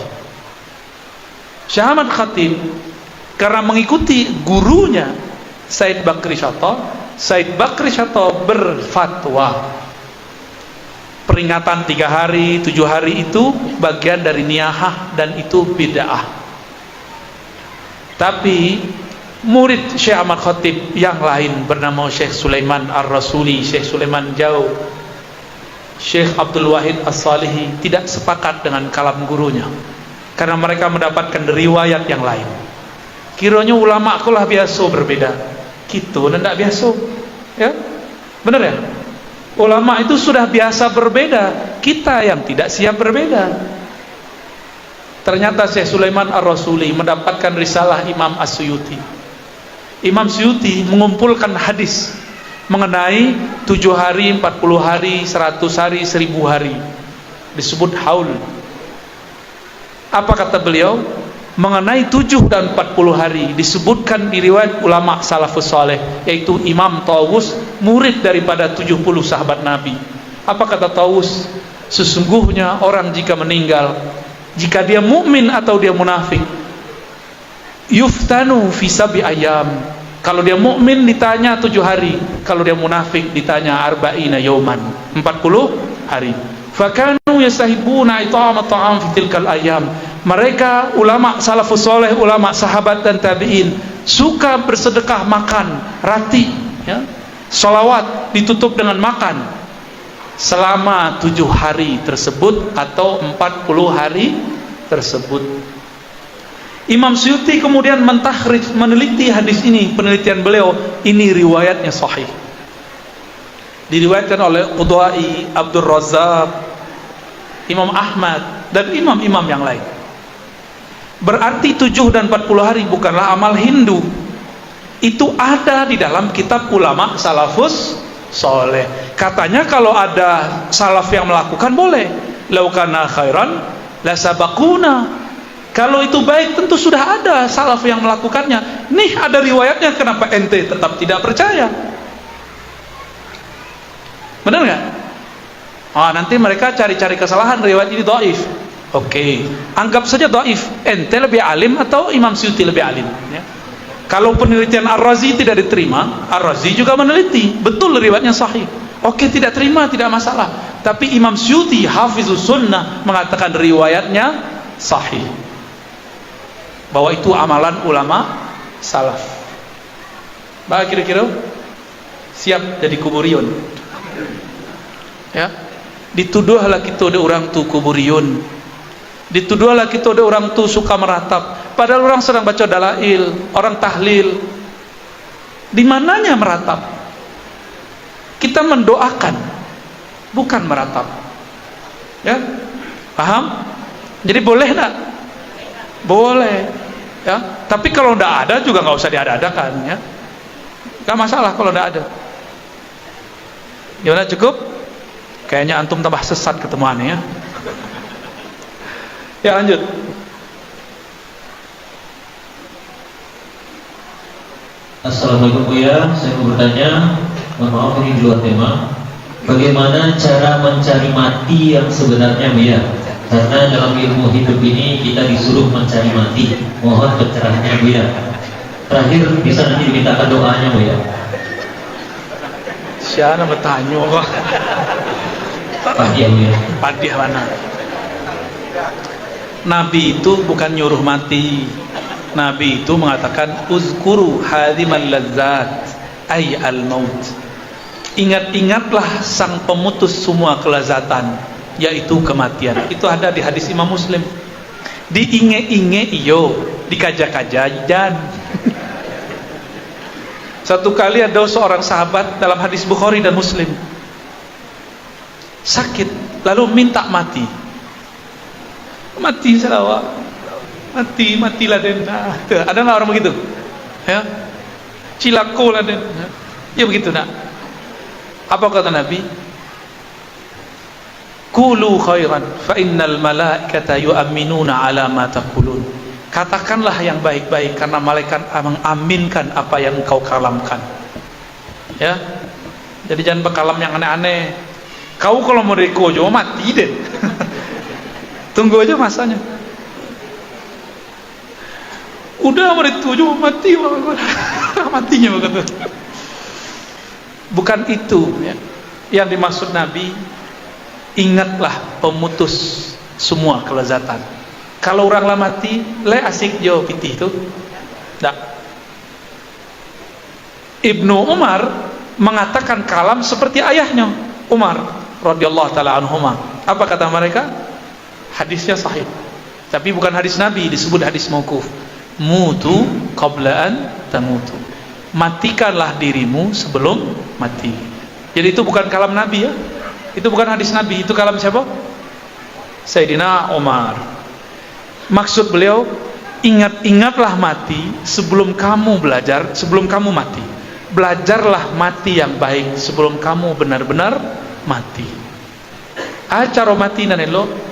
Syekh Ahmad Khatib karena mengikuti gurunya Said Bakri Syato, Said Bakri Syato berfatwa peringatan 3 hari, 7 hari itu bagian dari niyahah dan itu bid'ah. Tapi murid Syekh Ahmad Khatib yang lain bernama Syekh Sulaiman Ar-Rasuli, Syekh Sulaiman Jau, Syekh Abdul Wahid As-Salihi tidak sepakat dengan kalam gurunya karena mereka mendapatkan riwayat yang lain. Kiranya ulama kulah biasa berbeda, gitu dan tidak biasa, ya, benar ya? Ulama itu sudah biasa berbeda, kita yang tidak siap berbeda. Ternyata Syekh Sulaiman Ar-Rasuli mendapatkan risalah Imam As-Suyuti. Imam Suyuti mengumpulkan hadis mengenai 7 hari, 40 hari, 100 hari, 1000 hari, disebut haul. Apa kata beliau? Mengenai 7 dan 40 hari disebutkan di riwayat ulama salafus saleh, yaitu Imam Tawus, murid daripada 70 sahabat Nabi. Apa kata Tawus? Sesungguhnya orang jika meninggal, jika dia mukmin atau dia munafik, yuftanu fi sab'i ayyam. Kalau dia mukmin ditanya 7 hari, kalau dia munafik ditanya arba'ina yauman, 40 hari. Fakanu yastahibuna it'am at'am fi tilkal ayyam. Mereka ulama salafus saleh, ulama sahabat dan tabi'in suka bersedekah makan rati, ya. Salawat ditutup dengan makan selama 7 hari tersebut atau 40 hari tersebut. Imam Suyuti kemudian mentakhrij, meneliti hadis ini. Penelitian beliau, ini riwayatnya sahih, diriwayatkan oleh Qudai, Abdul Razak, Imam Ahmad dan imam-imam yang lain. Berarti 7 dan 40 hari bukanlah amal Hindu. Itu ada di dalam kitab ulama salafus soleh. Katanya kalau ada salaf yang melakukan boleh. Laukana khairan la sabaquna. Kalau itu baik tentu sudah ada salaf yang melakukannya. Nih ada riwayatnya, kenapa ente tetap tidak percaya? Benar nggak? Nanti mereka cari-cari kesalahan riwayat ini dhaif. Oke, anggap saja dhaif. Ente lebih alim atau Imam Suyuti lebih alim? Ya. Kalau penelitian Ar-Razi tidak diterima, Ar-Razi juga meneliti, betul riwayatnya sahih. Oke, tidak terima, tidak masalah. Tapi Imam Suyuti, Hafizus Sunnah, mengatakan riwayatnya sahih. Bahwa itu amalan ulama salaf. Bah kira-kira siap jadi kuburion. Ya. Dituduhlah kita ada orang tu kuburion. Dituduhlah kita ada orang tu suka meratap. Padahal orang sedang baca dalail, orang tahlil. Di mananya meratap? Kita mendoakan, bukan meratap. Ya, paham? Jadi boleh tak? Boleh. Ya, tapi kalau tidak ada juga nggak usah diada-adakan. Ya, nggak masalah kalau tidak ada. Gimana, cukup? Kayaknya antum tambah sesat ketemuannya. Ya. Ya, lanjut. Assalamualaikum Buya, saya mau bertanya, mohon maaf ini di luar tema. Bagaimana cara mencari mati yang sebenarnya Buya? Karena dalam ilmu hidup ini kita disuruh mencari mati. Mohon pencerahannya Buya. Terakhir bisa nanti dimintakan doanya Buya. Siapa bertanya kok? Padiah Buya. Padiah mana? Nabi itu bukan nyuruh mati. Nabi itu mengatakan uzkuru hadimal ladzat ay al-maut. Ingat-ingatlah sang pemutus semua kelezatan, yaitu kematian. Itu ada di hadis Imam Muslim. Diinge-inge iyo, dikaja-kajajan. Satu kali ada seorang sahabat dalam hadis Bukhari dan Muslim sakit, lalu minta mati. Mati selawat, matilah den. Ada nggak orang begitu? Ya, cilako lah den. Ya begitu nak. Apa kata Nabi? Qulu khairan, fa innal malaikata yu'minuna ala ma taqulun. Katakanlah yang baik-baik karena malaikat mengaminkan apa yang engkau kalamkan. Ya, jadi jangan berkalam yang aneh-aneh. Kau kalau mau rekojo mati deh. Tunggu aja masanya. Udah menit 7 mati, matinya begitu. Bukan itu ya. Yang dimaksud Nabi, ingatlah pemutus semua kelezatan. Kalau orang lah mati, le asik jauh pitih itu. Tak. Ibnu Umar mengatakan kalam seperti ayahnya Umar radhiyallahu taala anhuma. Apa kata mereka? Hadisnya sahih, tapi bukan hadis Nabi, disebut hadis mauquf. Mutu qabla an tamutu. Matikanlah dirimu sebelum mati. Jadi itu bukan kalam Nabi ya. Itu bukan hadis Nabi, itu kalam siapa? Sayyidina Umar. Maksud beliau, ingat-ingatlah mati sebelum kamu belajar, sebelum kamu mati. Belajarlah mati yang baik sebelum kamu benar-benar mati. Acara mati nanelo.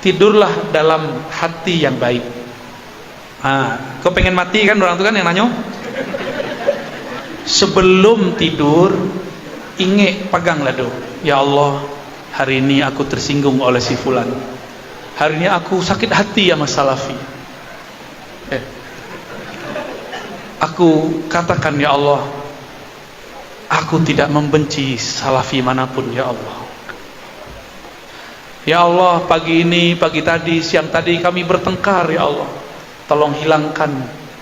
Tidurlah dalam hati yang baik. Kau pengen mati kan orang itu kan yang nanya. Sebelum tidur, ingat peganglah doa. Ya Allah, hari ini aku tersinggung oleh si fulan. Hari ini aku sakit hati sama salafi. Aku katakan ya Allah, aku tidak membenci salafi manapun ya Allah. Ya Allah, pagi ini, pagi tadi, siang tadi kami bertengkar ya Allah. Tolong hilangkan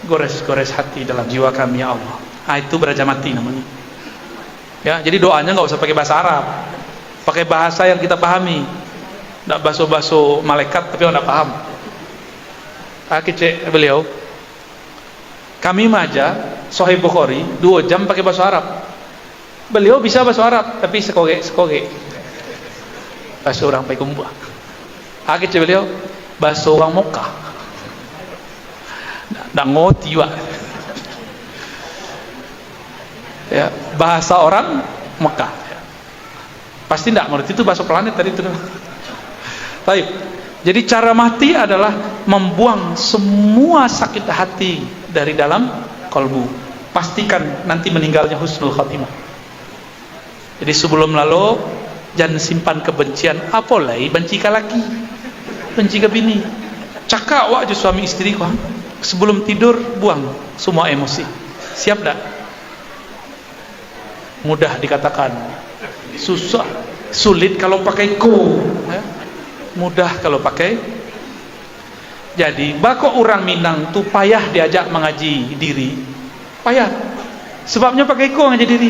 gores-gores hati dalam jiwa kami ya Allah. Itu beraja mati namanya. Ya, jadi doanya nggak usah pakai bahasa Arab, pakai bahasa yang kita pahami. Nggak baso-baso malaikat tapi nggak paham. Kecek beliau. Kami maja Sahih Bukhari 2 jam pakai bahasa Arab. Beliau bisa bahasa Arab tapi sekoge. Bahasa orang Paikumbah. Kecek beliau bahasa orang Mokkah. Nggak ngerti pak. Ya, bahasa orang Mekah. Pasti nggak ngerti itu bahasa planet tadi itu. Baik. Jadi cara mati adalah membuang semua sakit hati dari dalam kalbu. Pastikan nanti meninggalnya husnul khatimah. Jadi sebelum lalu Jangan simpan kebencian, apalagi benci ke laki, benci ke bini. Cakap wak je suami istri kau, sebelum tidur buang semua emosi. Siap tak? Mudah dikatakan, susah, sulit kalau pakai ko, ya? Mudah kalau pakai. Jadi bako orang Minang tu payah diajak mengaji diri, payah. Sebabnya pakai ko ngaji diri.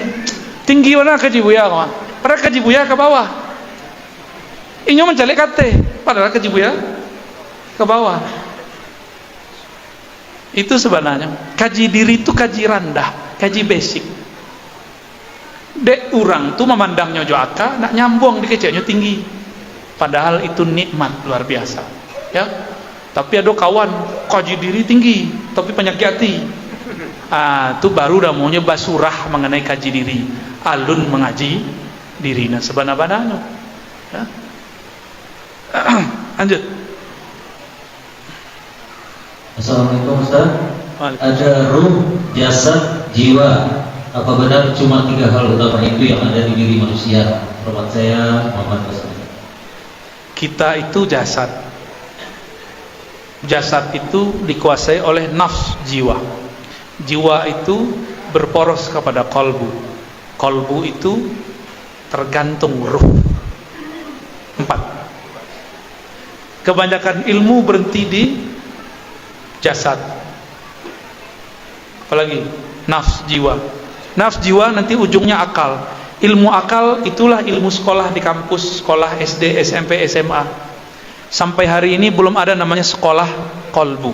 Tinggi mana kaji buya kau? Padahal kaji buya ke bawah. Inyo mencalik kate, padahal kaji buya ke bawah. Itu sebenarnya kaji diri itu kaji rendah, kaji basic. Dek orang tu memandangnya jo aka, nak nyambung dikeceknya tinggi. Padahal itu nikmat luar biasa. Ya. Tapi ada kawan kaji diri tinggi, tapi penyakit hati. Itu baru dah maunya basurah mengenai kaji diri. Alun mengaji diri. Nah sebenarnya. Ya. Lanjut. Assalamualaikum Ustaz. Ada ruh, jasad, jiwa. Apa benar cuma 3 hal utama itu yang ada di diri manusia? Hormat saya Muhammad Ustaz. Kita itu jasad. Jasad itu dikuasai oleh nafs jiwa. Jiwa itu berporos kepada kolbu. Kolbu itu tergantung ruh. 4. Kebanyakan ilmu berhenti di jasad. Apalagi nafs jiwa. Nafs jiwa nanti ujungnya akal. Ilmu akal itulah ilmu sekolah di kampus, sekolah SD, SMP, SMA. Sampai hari ini belum ada namanya sekolah kolbu.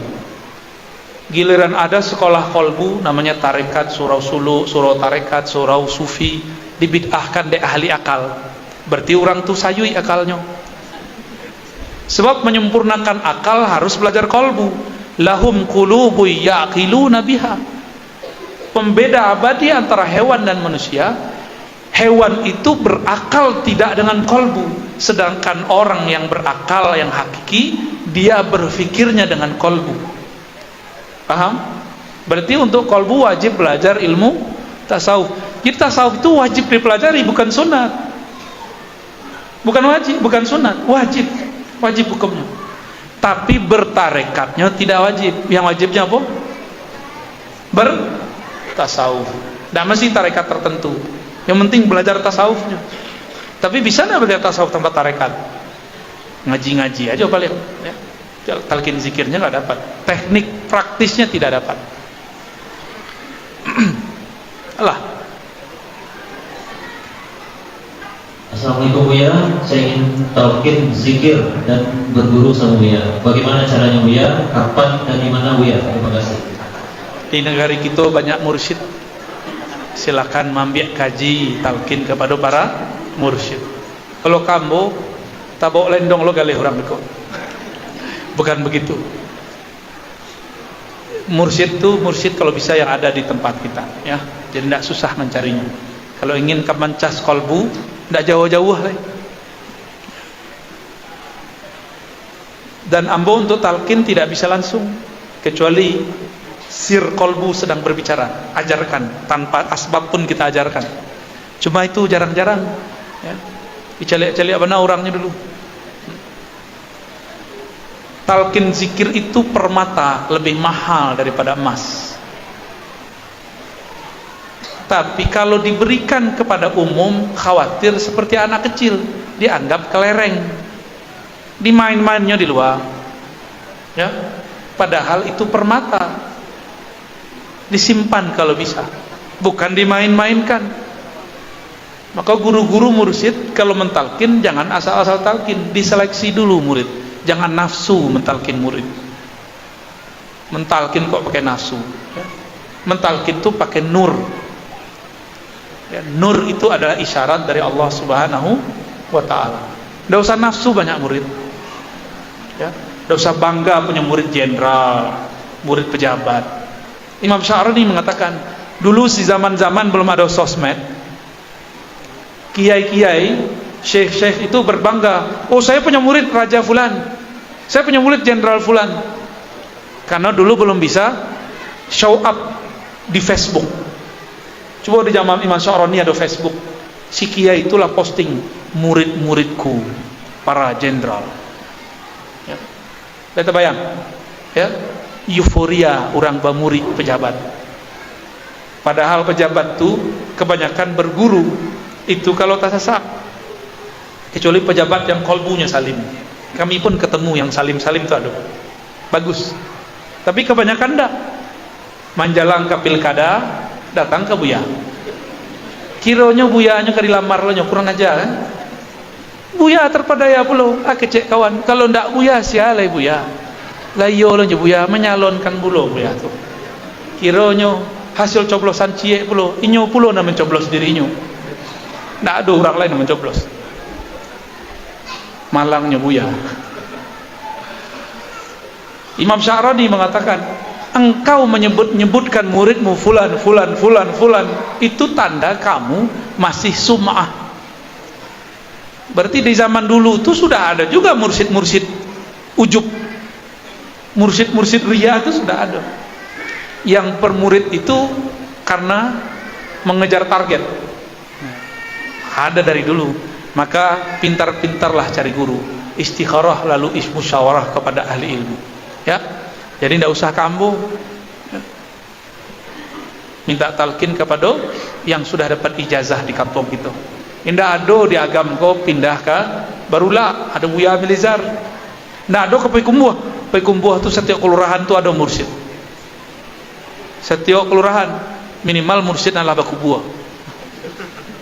Giliran ada sekolah kolbu namanya tarekat, surau sulu, surau tarekat, surau sufi, dibid'ahkan dek ahli akal. Berarti orang tuh sayui akalnya. Sebab menyempurnakan akal harus belajar kolbu. Lahum qulubu ya'qiluna biha. Pembeda abadi antara hewan dan manusia. Hewan itu berakal tidak dengan kolbu, sedangkan orang yang berakal yang hakiki dia berfikirnya dengan kolbu. Paham? Berarti untuk kolbu wajib belajar ilmu tasawuf. Jadi tasawuf itu wajib dipelajari, bukan sunat. Bukan wajib, bukan sunat, wajib. Wajib hukumnya. Tapi bertarekatnya tidak wajib. Yang wajibnya apa? Bertasawuf. Tidak mesti tarekat tertentu. Yang penting belajar tasawufnya. Tapi bisa nggak belajar tasawuf tanpa tarekat? Ngaji-ngaji aja paling. Ya. Talqin zikirnya nggak dapat. Teknik praktisnya tidak dapat. Allah. Assalamualaikum Buya, saya ingin talqin zikir dan berguru sama Buya. Bagaimana caranya Buya? Kapan dan di mana Buya? Terima kasih. Di negara kita banyak mursyid. Silakan mambiak kaji talqin kepada para mursyid. Kalau kamu tak bawa lendong lo galih orang itu. Bukan begitu. Mursyid itu mursyid kalau bisa yang ada di tempat kita, ya. Jadi tidak susah mencarinya. Kalau ingin kemencas kolbu, tidak jauh-jauh lah. Dan ambo untuk talqin tidak bisa langsung, kecuali sir kolbu sedang berbicara, ajarkan tanpa asbab pun kita ajarkan. Cuma itu jarang-jarang, ya. Dicalik-calik apa orangnya dulu. Talqin zikir itu permata lebih mahal daripada emas. Tapi kalau diberikan kepada umum, khawatir seperti anak kecil, dianggap kelereng, dimain-mainnya di luar, ya. Padahal itu permata, disimpan kalau bisa, bukan dimain-mainkan. Maka guru-guru mursyid kalau mentalkin jangan asal-asal talkin, diseleksi dulu murid. Jangan nafsu mentalkin murid. Mentalkin kok pakai nafsu, ya. Mentalkin itu pakai nur, ya. Nur itu adalah isyarat dari Allah Subhanahu wa ta'ala. Tidak usah nafsu banyak murid, ya. Tidak usah bangga punya murid jenderal, murid pejabat. Imam Sya'rani mengatakan, dulu di zaman-zaman belum ada sosmed, kiai-kiai, syekh-syekh itu berbangga, oh saya punya murid Raja Fulan, saya punya murid Jenderal Fulan. Karena dulu belum bisa show up di Facebook. Coba di zaman Imam Sya'rani ada Facebook. Si kiai itulah posting murid-muridku para jenderal. Ya. Kita bayang, ya, euforia orang bamuri pejabat. Padahal pejabat tuh kebanyakan berguru. Itu kalau tak sasak. Kecuali pejabat yang kolbunya salim. Kami pun ketemu yang salim-salim itu ada. Bagus. Tapi kebanyakan enggak. Manjalang ke pilkada, datang ke buya. Kiranya buyanya ke dilamar lo kurang aja kan. Buya terpedaya pulau, kecek kawan. Kalau ndak buya sialai buya. Layo lo buya menyalonkan bulo buya tuh. Kiranya hasil coblosan cie pulau, inyo pulau na mencoblos dirinya. Ndak ada orang lain yang mencoblos. Malangnya buya. Imam Sya'rani mengatakan, engkau menyebutkan muridmu fulan itu tanda kamu masih sum'ah. Berarti di zaman dulu itu sudah ada juga mursyid-mursyid ujub, mursyid-mursyid riya itu sudah ada. Yang per murid itu karena mengejar target. Ada dari dulu. Maka pintar-pintarlah cari guru, istikharah lalu musyawarah kepada ahli ilmu. Ya. Jadi tidak usah kamu minta talqin kepada yang sudah dapat ijazah di kampung itu. Indah ado di agam kau pindah ke barulah ada Buya Milizar. Ndak ado ke Pekumbuh. Pekumbuh tu setiap kelurahan tu ada mursyid. Setiap kelurahan minimal mursyid adalah bakubuah.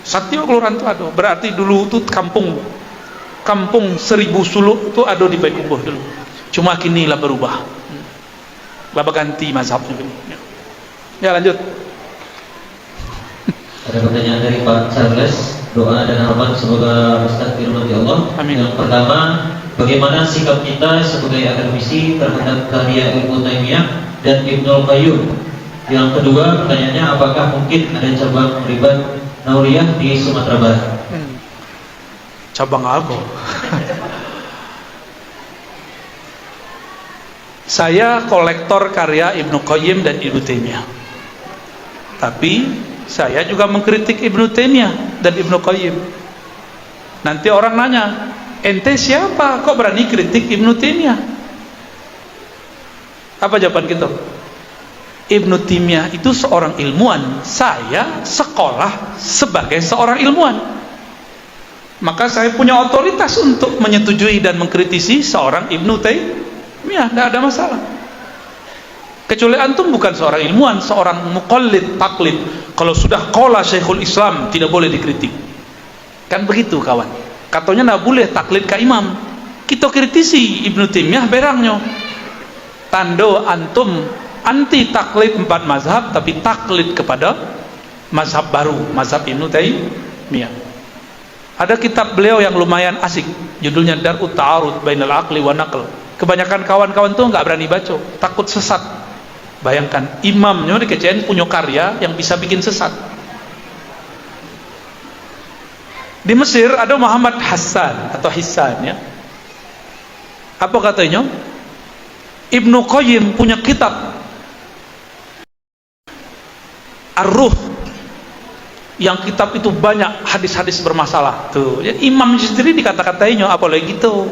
Setiap kelurahan tu ada. Berarti dulu tu kampung 1000 suluk tu ada di Pekumbuh dulu. Cuma kini lah berubah. Baba ganti mazhabnya ini. Ya lanjut. Ada pertanyaan dari Pak Charles. Doa dan harapan semoga Ustaz dirahmati Allah. Amin. Yang pertama, bagaimana sikap kita sebagai akademisi terhadap karya Ibnu Taimiyah dan Ibnu Qayyim? Yang kedua, pertanyaannya, apakah mungkin ada cabang ribat Nauriyah di Sumatera Barat? Cabang apa? Saya kolektor karya Ibnu Qayyim dan Ibnu Taimiyah. Tapi saya juga mengkritik Ibnu Taimiyah dan Ibnu Qayyim. Nanti orang nanya, ente siapa kok berani kritik Ibnu Taimiyah? Apa jawaban kita? Ibnu Taimiyah itu seorang ilmuwan. Saya sekolah sebagai seorang ilmuwan. Maka saya punya otoritas untuk menyetujui dan mengkritisi seorang Ibnu Taimiyah. Tidak ada masalah. Kecuali antum bukan seorang ilmuwan, seorang muqallid, taklid. Kalau sudah qala Syekhul Islam tidak boleh dikritik. Kan begitu kawan. Katanya tidak boleh taklid ke imam. Kita kritisi Ibnu Taimiyah berangnya. Tando antum anti taklid 4 mazhab tapi taklid kepada mazhab baru, mazhab Ibnu Taimiyah. Ada kitab beliau yang lumayan asik, judulnya Dar'ut Ta'arud Bainal Aqli wa Naql. Kebanyakan kawan-kawan tuh nggak berani baca, takut sesat. Bayangkan imamnya di KCN punya karya yang bisa bikin sesat. Di Mesir ada Muhammad Hassan atau Hissan ya. Apa katanya? Ibnu Qayyim punya kitab Ar-Ruh, yang kitab itu banyak hadis-hadis bermasalah tuh. Ya, imam sendiri dikata-katainya apalagi gitu.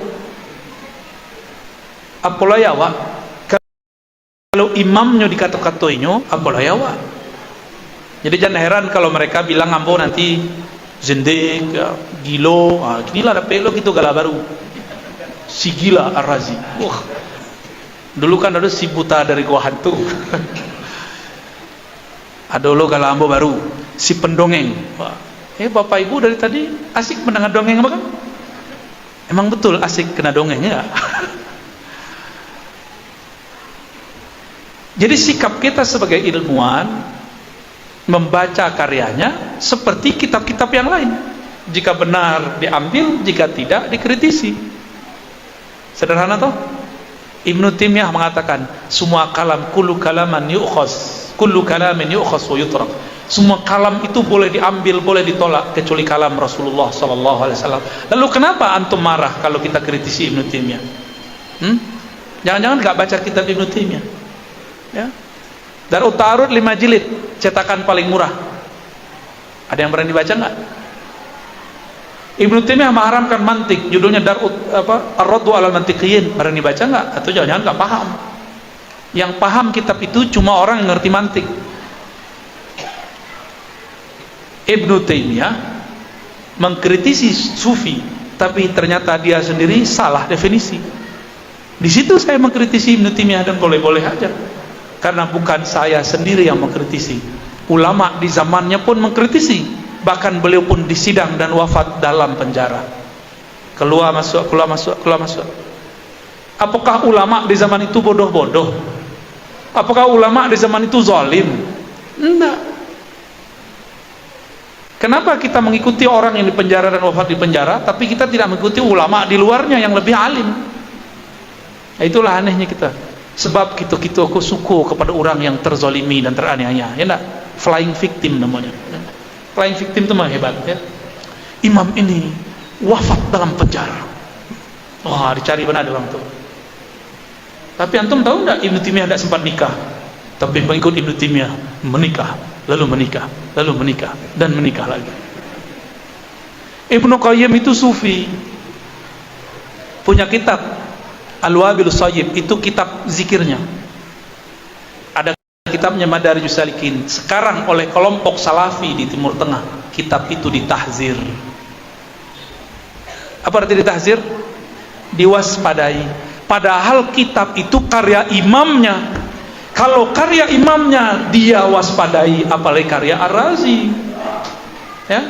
Apalah ya Wak? Kalau imamnya dikata-katainya apalah ya Wak? Jadi jangan heran kalau mereka bilang ambo nanti zindik, ya, gilo, inilah ada pelo gitu gala baru. Si gila Ar-Razi. Dulu kan ada si buta dari gua hantu. Ada lo gala ambo baru, si pendongeng. Bapak ibu dari tadi asik mendengar dongeng apa kan? Emang betul asik kena dongeng ya? Jadi sikap kita sebagai ilmuwan membaca karyanya seperti kitab-kitab yang lain. Jika benar diambil, jika tidak dikritisi. Sederhana toh? Ibnu Taimiyah mengatakan, semua kalam kullu kalaman yu'khaz, kullu kalamin yu'khaz wa yutrak. Semua kalam itu boleh diambil, boleh ditolak kecuali kalam Rasulullah sallallahu alaihi wasallam. Lalu kenapa antum marah kalau kita kritisi Ibnu Taimiyah? Jangan-jangan enggak baca kitab Ibnu Taimiyah? Ya. Dar'ut Ta'arud 5 jilid, cetakan paling murah. Ada yang berani baca enggak? Ibnu Taimiyah mengharamkan mantik, judulnya Ar-Raddu 'alal Mantiqiyin. Barang dibaca enggak? Atau jangan-jangan enggak paham. Yang paham kitab itu cuma orang yang ngerti mantik. Ibnu Taimiyah mengkritisi sufi, tapi ternyata dia sendiri salah definisi. Di situ saya mengkritisi Ibnu Taimiyah, dan boleh-boleh aja. Karena bukan saya sendiri yang mengkritisi. Ulama di zamannya pun mengkritisi. Bahkan beliau pun disidang dan wafat dalam penjara. Keluar masuk, keluar masuk, keluar masuk. Apakah ulama di zaman itu bodoh-bodoh? Apakah ulama di zaman itu zalim? Enggak. Kenapa kita mengikuti orang yang dipenjara dan wafat di penjara, tapi kita tidak mengikuti ulama di luarnya yang lebih alim? Nah, itulah anehnya kita. Sebab kita aku suku kepada orang yang terzalimi dan teraniaya, ya enggak? Flying victim namanya. Flying victim itu mah hebat, ya. Imam ini wafat dalam penjara. Wah, dicari benar orang tuh. Tapi antum tahu enggak, Ibnu Taimiyah tidak sempat nikah, tapi mengikut Ibnu Taimiyah menikah, lalu menikah, lalu menikah, dan menikah lagi. Ibnu Qayyim itu sufi, punya kitab Al-Wabilus Sayyib, itu kitab zikirnya. Ada kitabnya Madarijus Salikin, sekarang oleh kelompok Salafi di Timur Tengah, kitab itu ditahzir. Apa arti ditahzir? Diwaspadai. Padahal kitab itu karya imamnya. Kalau karya imamnya dia waspadai, apalagi karya Ar-Razi, ya.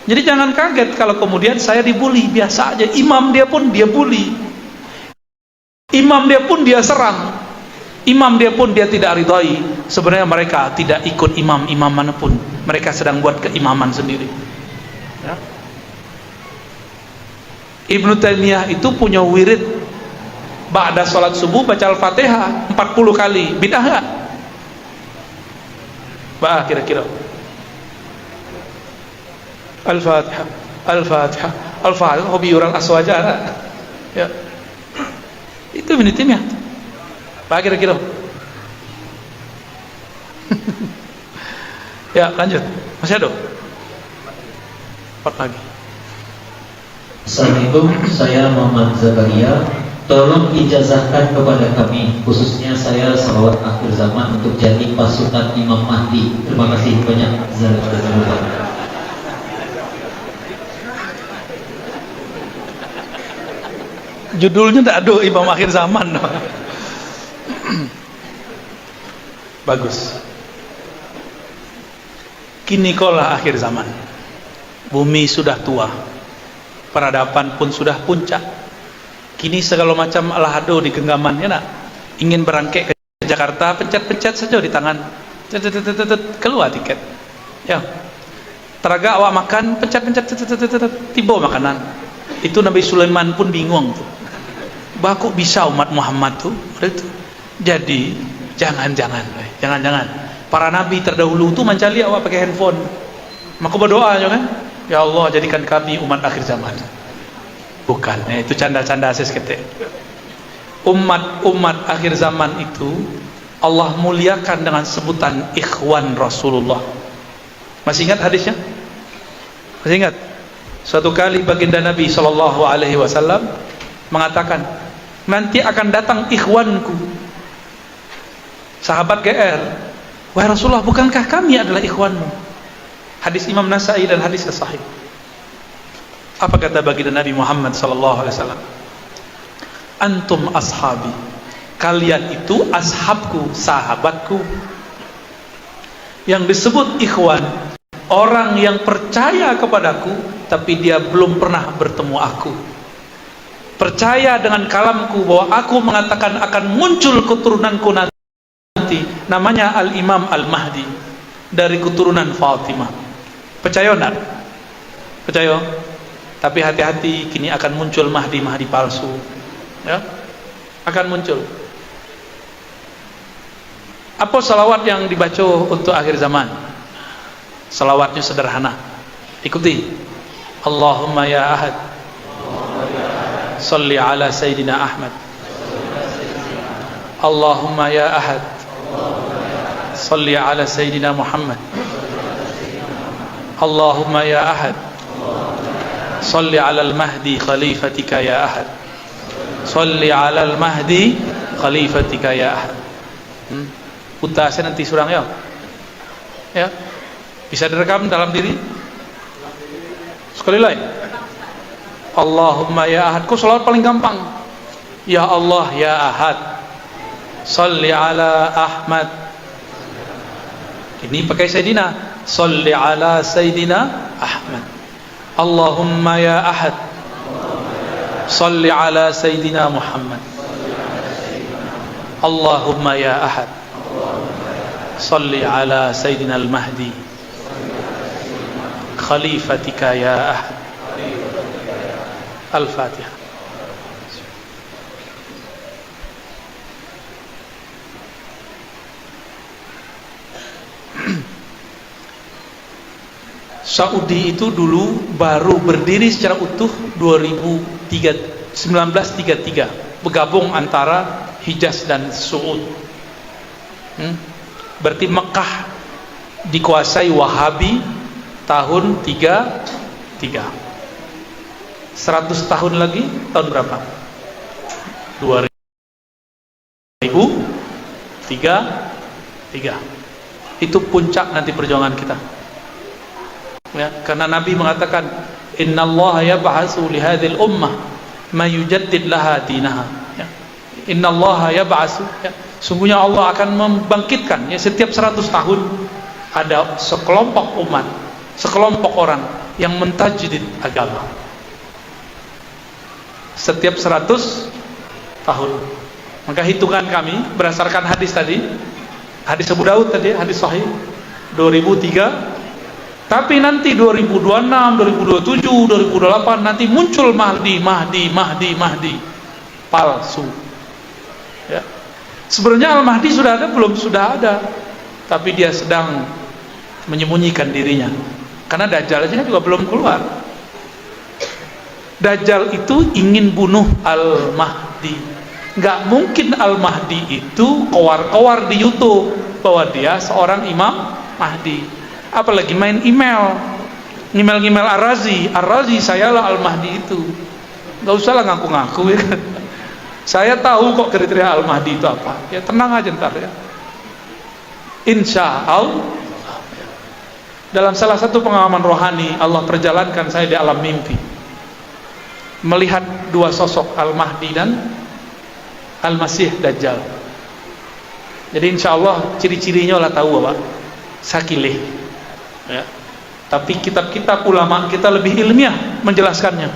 Jadi jangan kaget kalau kemudian saya dibully. Biasa aja, imam dia pun dia bully, imam dia pun dia serang, imam dia pun dia tidak ridhai. Sebenarnya mereka tidak ikut imam manapun, mereka sedang buat keimaman sendiri, ya. Ibnu Taimiyah itu punya wirid ba'da sholat subuh baca Al-Fatihah 40 kali. Bid'ah enggak? Bah, kira-kira Al-Fatihah, Al-Fatihah, Al-Fatihah, hobi orang aswaja, ya. Itu Ibnu Taimiyah. Bah, kira-kira ya, lanjut. Masih ada? 4 lagi. Assalamualaikum, saya Muhammad Zakaria. Tolong ijazahkan kepada kami, khususnya saya salawat akhir zaman untuk jadi pasukan Imam Mahdi. Terima kasih banyak. Judulnya tak ada Imam akhir zaman. Bagus. Kini kolah akhir zaman. Bumi sudah tua, peradaban pun sudah puncak. Kini segala macam alahado di genggaman, ya nak? Ingin berangkat ke Jakarta, pencet-pencet saja di tangan, keluar tiket, ya. Teraga awak makan, pencet-pencet, tiba makanan. Itu Nabi Sulaiman pun bingung tuh. Bah, kok bisa umat Muhammad tuh? Jadi jangan-jangan para nabi terdahulu tuh mencari awak pakai handphone. Maka berdoa aja kan, ya Allah jadikan kami umat akhir zaman. Bukan, itu canda-canda sesekete. Umat akhir zaman itu Allah muliakan dengan sebutan ikhwan Rasulullah. Masih ingat hadisnya? Masih ingat? Suatu kali baginda Nabi SAW mengatakan, nanti akan datang ikhwanku. Sahabat GR, wahai Rasulullah, bukankah kami adalah ikhwanmu? Hadis Imam Nasai dan hadis sahih. Apa kata baginda Nabi Muhammad SAW? Antum ashabi, kalian itu ashabku, sahabatku. Yang disebut ikhwan, orang yang percaya kepadaku tapi dia belum pernah bertemu aku, percaya dengan kalamku bahwa aku mengatakan akan muncul keturunanku nanti, namanya Al-Imam Al-Mahdi dari keturunan Fatimah. Percaya enggak? Percaya? Tapi hati-hati, kini akan muncul Mahdi palsu, ya, akan muncul. Apa salawat yang dibaca untuk akhir zaman? Salawatnya sederhana, ikuti. Allahumma ya ahad, salli ala Sayyidina Ahmad. Allahumma ya ahad, salli ala Sayyidina Muhammad. Allahumma ya ahad, Salli 'alal mahdi khalifatika ya ahad. Salli 'alal mahdi khalifatika ya ahad. Putar saya nanti surang ya. Ya. Bisa direkam dalam diri? Sekali lagi. Allahumma ya ahad. Kok selawat paling gampang? Ya Allah ya ahad. Salli ala Ahmad. Ini pakai Sayyidina. Salli ala Sayyidina Ahmad. Allahumma ya ahad. Salli ala Sayyidina Muhammad. Allahumma ya ahad. Salli ala Sayyidina al-Mahdi khalifatika ya ahad. Al-Fatihah. Saudi itu dulu baru berdiri secara utuh 1933, bergabung antara Hijaz dan Suud. Berarti Mekah dikuasai Wahabi tahun 33. 100 tahun lagi tahun berapa? 2033. Itu puncak nanti perjuangan kita. Ya, karena Nabi mengatakan innallaha yab'atsu li hadhil ummah ma yujaddid laha dinaha. Ya. Innallaha yab'atsu, ya. Sungguhnya Allah akan membangkitkan, ya, setiap 100 tahun ada sekelompok umat, sekelompok orang yang mentajdid agama. Setiap 100 tahun. Maka hitungan kami berdasarkan hadis tadi, hadis Abu Daud tadi, hadis sahih 2003. Tapi nanti 2026, 2027, 2028 nanti muncul Mahdi palsu. Ya. Sebenarnya Al-Mahdi sudah ada belum? Sudah ada. Tapi dia sedang menyembunyikan dirinya. Karena Dajjal aja juga belum keluar. Dajjal itu ingin bunuh Al-Mahdi. Nggak mungkin Al-Mahdi itu kowar-kowar di YouTube bahwa dia seorang Imam Mahdi. Apalagi main email Ar-Razi, sayalah Al-Mahdi itu. Gak usah lah ngaku-ngaku, ya kan? Saya tahu kok kriteria Al-Mahdi itu apa. Ya tenang aja ntar, ya. Insya Allah. Dalam salah satu pengalaman rohani, Allah perjalankan saya di alam mimpi, melihat dua sosok, Al-Mahdi dan Al-Masih Dajjal. Jadi insya Allah ciri-cirinya lah tahu Bapak. Sakilih. Ya. Tapi kitab-kitab ulama kita lebih ilmiah menjelaskannya.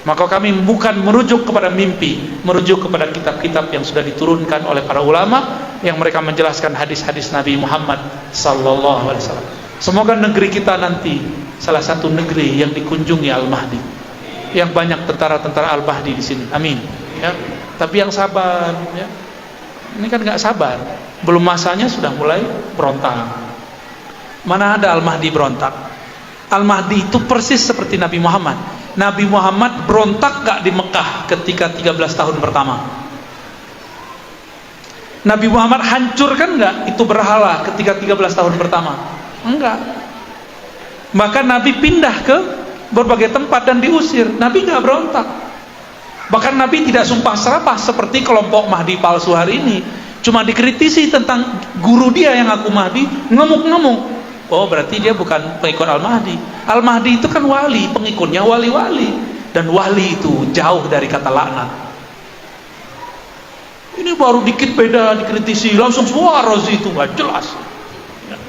Maka kami bukan merujuk kepada mimpi, merujuk kepada kitab-kitab yang sudah diturunkan oleh para ulama yang mereka menjelaskan hadis-hadis Nabi Muhammad sallallahu alaihi wasallam. Semoga negeri kita nanti salah satu negeri yang dikunjungi Al-Mahdi, yang banyak tentara-tentara Al-Mahdi di sini. Amin. Ya. Tapi yang sabar, ya. Ini kan nggak sabar, belum masanya sudah mulai berontak. Mana ada Al-Mahdi berontak? Al-Mahdi itu persis seperti Nabi Muhammad. Nabi Muhammad berontak gak di Mekah ketika 13 tahun pertama? Nabi Muhammad hancurkan gak itu berhala ketika 13 tahun pertama? Enggak. Bahkan Nabi pindah ke berbagai tempat dan diusir. Nabi gak berontak. Bahkan Nabi tidak sumpah serapah seperti kelompok Mahdi palsu hari ini. Cuma dikritisi tentang guru dia yang ngaku Mahdi, ngemuk-ngemuk. Oh, berarti dia bukan pengikut Al-Mahdi. Al-Mahdi itu kan wali, pengikutnya wali-wali. Dan wali itu jauh dari kata laknat. Ini baru dikit beda dikritisi, langsung semua Ar-Razi itu gak jelas. Ya.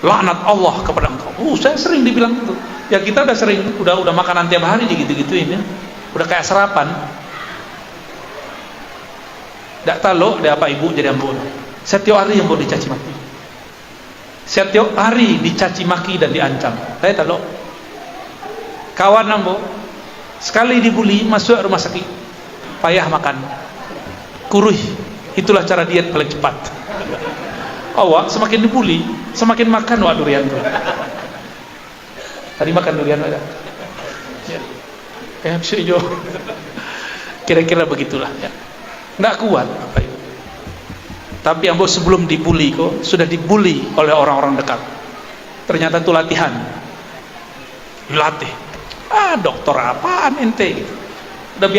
Laknat Allah kepada engkau. Saya sering dibilang itu. Ya kita udah sering, udah makanan tiap hari gitu-gituin ya. Udah kayak sarapan. Dak tahu ada apa ibu jadi ambon. Setiap hari yang mau dicaci maki. Setiap hari dicaci maki dan diancam. Saya tahu. Kawan ambo sekali dibully masuk rumah sakit. Payah makan. Kuruh. Itulah cara diet paling cepat. Awak semakin dibully, semakin makan wak durian tuh. Tadi makan durian ada. Ya. Kayak hijau. Kira-kira begitulah ya. Nggak kuat apa itu. Tapi ambo sebelum dibully kok sudah dibully oleh orang-orang dekat. Ternyata itu latihan. Dilatih. Dokter apaan ente gitu. Udah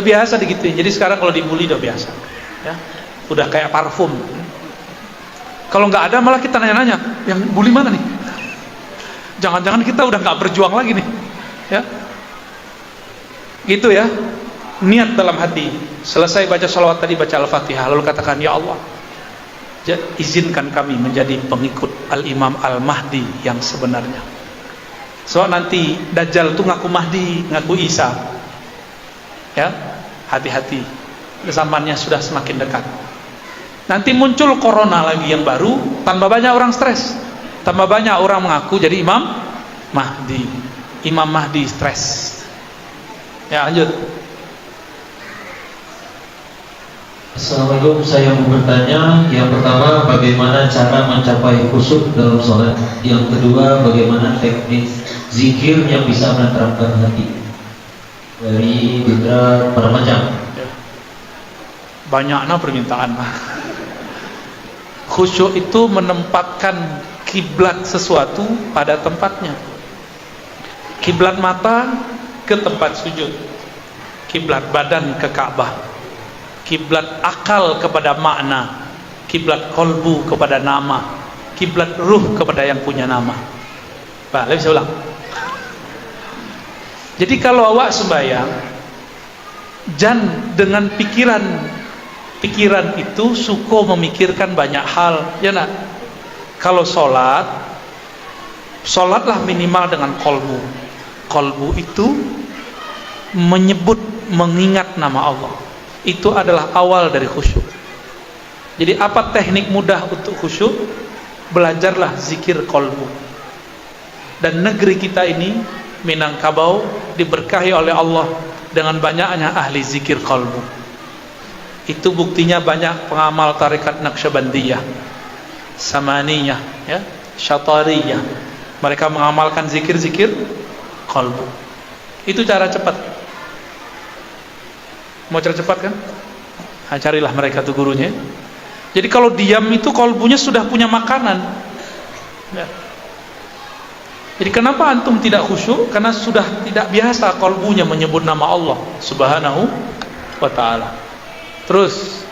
biasa digituin. Jadi sekarang kalau dibully udah biasa ya. Udah kayak parfum. Kalau nggak ada malah kita nanya-nanya, yang bully mana nih? Jangan-jangan kita udah nggak berjuang lagi nih ya. Gitu ya. Niat dalam hati. Selesai baca salawat tadi, baca Al-Fatihah, lalu katakan, ya Allah, izinkan kami menjadi pengikut Al-Imam Al-Mahdi yang sebenarnya. So nanti Dajjal tuh ngaku Mahdi, ngaku Isa. Ya, hati-hati. Zamannya sudah semakin dekat. Nanti muncul corona lagi yang baru, tambah banyak orang stres, tambah banyak orang mengaku jadi Imam Mahdi. Imam Mahdi stres. Ya, lanjut. Assalamualaikum, saya mau bertanya. Yang pertama, bagaimana cara mencapai khusyuk dalam sholat? Yang kedua, bagaimana teknik zikir yang bisa menenteramkan hati? Dari Bidra Parmajang. Banyaknya permintaan. Khusyuk itu menempatkan kiblat sesuatu pada tempatnya. Kiblat mata ke tempat sujud, kiblat badan ke Ka'bah, kiblat akal kepada makna, kiblat kolbu kepada nama, kiblat ruh kepada yang punya nama. Pak, saya ulang. Jadi kalau awak sembahyang, jangan dengan pikiran itu suko memikirkan banyak hal, ya nak. Kalau sholatlah minimal dengan kolbu. Kolbu itu menyebut, mengingat nama Allah. Itu adalah awal dari khusyuk. Jadi apa teknik mudah untuk khusyuk? Belajarlah zikir kolbu. Dan negeri kita ini, Minangkabau, diberkahi oleh Allah dengan banyaknya ahli zikir kolbu. Itu buktinya banyak pengamal tarekat Naqsyabandiyah, Samaniyah, ya, Syatariyah. Mereka mengamalkan zikir-zikir kolbu. Itu cara cepat. Mau cara cepat kan? Carilah mereka tuh gurunya. Jadi kalau diam itu kolbunya sudah punya makanan. Ya. Jadi kenapa antum tidak khusyuk? Karena sudah tidak biasa kolbunya menyebut nama Allah Subhanahu wa ta'ala. Terus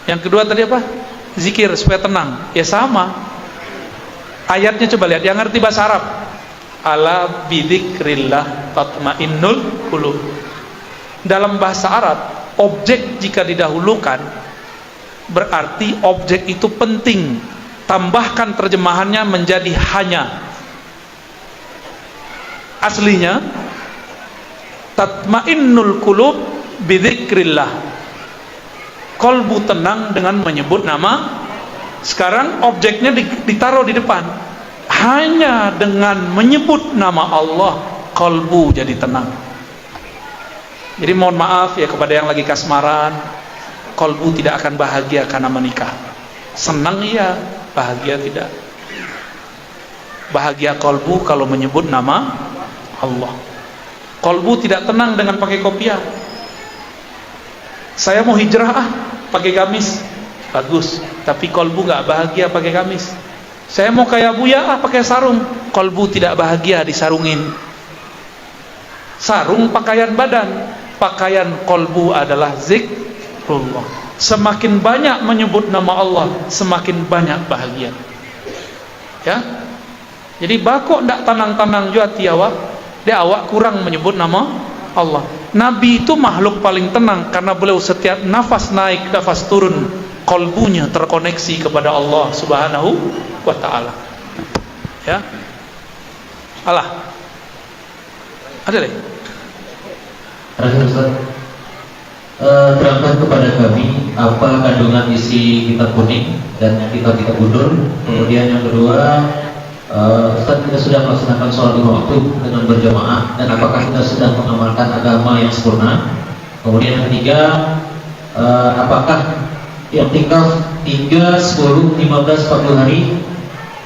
yang kedua tadi apa? Zikir supaya tenang. Ya sama. Ayatnya coba lihat, yang ngerti bahasa Arab. Ala bidzikrillah tatmainnul qulub. Dalam bahasa Arab, objek jika didahulukan berarti objek itu penting. Tambahkan terjemahannya menjadi hanya. Aslinya tatmainnul qulub bidzikrillah. Kolbu tenang dengan menyebut nama. Sekarang objeknya ditaruh di depan. Hanya dengan menyebut nama Allah, kolbu jadi tenang. Jadi mohon maaf ya kepada yang lagi kasmaran, kolbu tidak akan bahagia karena menikah. Senang iya, bahagia tidak. Bahagia kolbu kalau menyebut nama Allah. Kolbu tidak tenang dengan pakai kopiah. Saya mau hijrah pakai gamis, bagus. Tapi kolbu nggak bahagia pakai gamis. Saya mau kayak Buya pakai sarung, kolbu tidak bahagia disarungin. Sarung pakaian badan, pakaian kolbu adalah zikrullah. Semakin banyak menyebut nama Allah, semakin banyak bahagia. Ya. Jadi bakok ndak tanang-tanang juga tiawak, dia awak kurang menyebut nama Allah. Nabi itu makhluk paling tenang karena beliau setiap nafas naik, nafas turun, kolbunya terkoneksi kepada Allah Subhanahu wa ta'ala. Ya. Allah. Ada lagi? Terakhir Ustaz, terangkan kepada kami apa kandungan isi kitab kuning dan kitab-kitab mundur. Kemudian yang kedua, Ustaz, kita sudah melaksanakan sholat 5 waktu dengan berjamaah, dan apakah kita sudah mengamalkan agama yang sempurna? Kemudian yang ketiga, apakah yang tinggal 3, 10, 15, 40 hari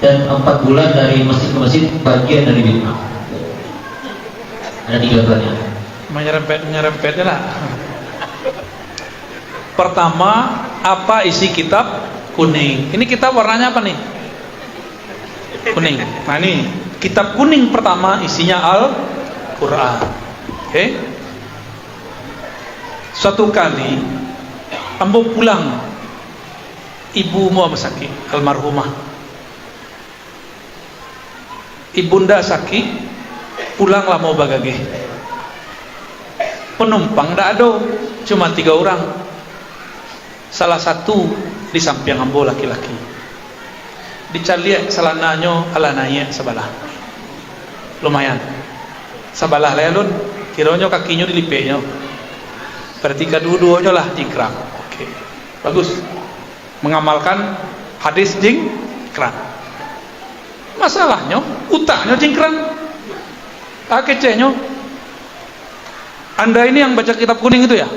dan 4 bulan dari masjid ke masjid bagian dari bid'ah? Ada 3 pertanyaan. Menyerempetnya lah. Pertama, apa isi kitab kuning? Ini kitab warnanya apa nih? Kuning. Nah ini Kitab kuning pertama isinya Al-Quran. Oke. Suatu kali ambo pulang, ibu mau sakit, almarhumah. Ibunda sakit, pulanglah mau bagage. Penumpang ndak ada, cuma 3 orang. Salah satu di samping ambo laki-laki. Dicaliak selananya ala naik sebelah. Lumayan. Sebelah lelun, kiranya kakinya dilipeknya. Berarti kedua-duanya lah jingkrang. Oke. Bagus. Mengamalkan hadis jingkrang. Masalahnya utaknya jingkrang. Kecehnya. Anda ini yang baca kitab kuning itu ya?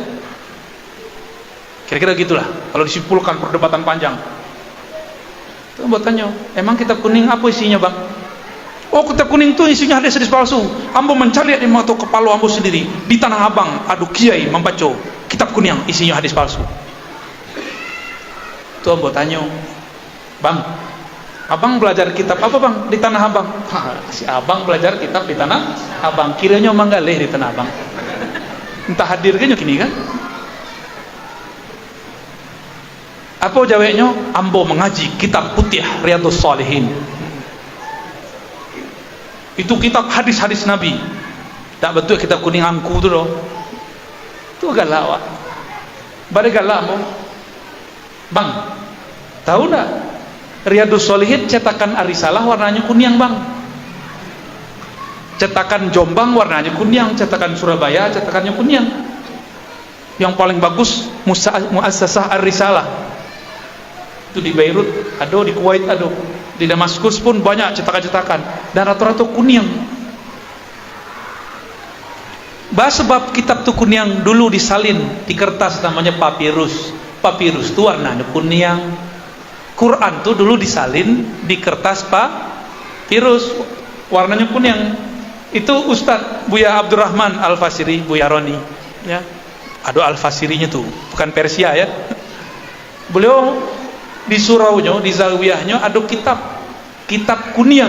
Kira-kira gitulah. Kalau disimpulkan perdebatan panjang. Itu buat tanya, emang kitab kuning apa isinya bang? Oh, kitab kuning itu isinya hadis-hadis palsu. Ambo mencari di mata kepala ambo sendiri di Tanah Abang. Aduh kiai membaca kitab kuning isinya hadis palsu. Itu ambo tanya, bang, abang belajar kitab apa bang di Tanah Abang? Si abang belajar kitab di Tanah Abang. Kiranya manggaleh di Tanah Abang. Entah hadirnya gini kan? Apa jawabnya? Ambo mengaji kitab putih Riyadhus Shalihin. Itu kitab hadis-hadis Nabi. Tak betul kitab kuning angku tu loh. Tu galak wak. Bade galak mo. Bang, tahu tak? Riyadhus Shalihin cetakan Arisalah warnanya kuning bang. Cetakan Jombang warnanya kuning, cetakan Surabaya cetakannya kuning. Yang paling bagus Muassasah Ar-Risalah. Itu di Beirut ada, di Kuwait ada, di Damaskus pun banyak cetakan-cetakan dan rata-rata kuning. Sebab kitab tu kuning dulu disalin di kertas namanya papirus. Papirus itu warnanya kuning. Quran tu dulu disalin di kertas papirus, warnanya kuning. Itu Ustadz Buya Abdurrahman Al-Fasiri, Buya Roni, ya. Ada Al-Fasirinya tuh, bukan Persia ya. Beliau di suraunya, di zawiyahnya ada kitab kuning,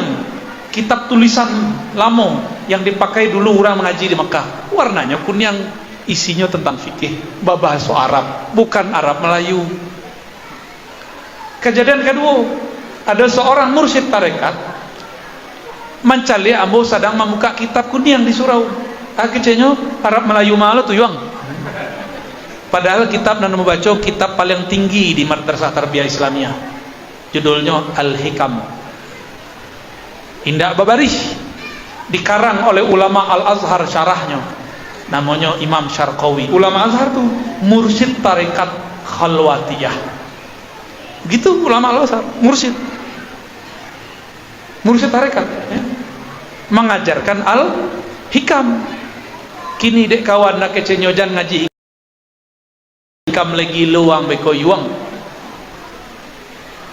kitab tulisan lama yang dipakai dulu orang mengaji di Mekah. Warnanya kuning, isinya tentang fikih, bahasa Arab, bukan Arab Melayu. Kejadian kedua, ada seorang mursyid tarekat mencari ambo sedang membuka kitab kuning di surau. Akhirnya Arab Melayu malu tuh yang. Padahal kitab dan membaca kitab paling tinggi di Madrasah Tarbiyah Islamiyah. Judulnya Al-Hikam. Indah babarih. Dikarang oleh ulama Al-Azhar syarahnya. Namanya Imam Syarqawi. Ulama Azhar tuh mursyid tarekat khalwatiyah. Gitu ulama Al-Azhar, mursyid. Mursyid tarekat ya. Mengajarkan Al-Hikam. Kini dek kawan nak kecenyojan ngaji Hikam lagi luang beko yuang.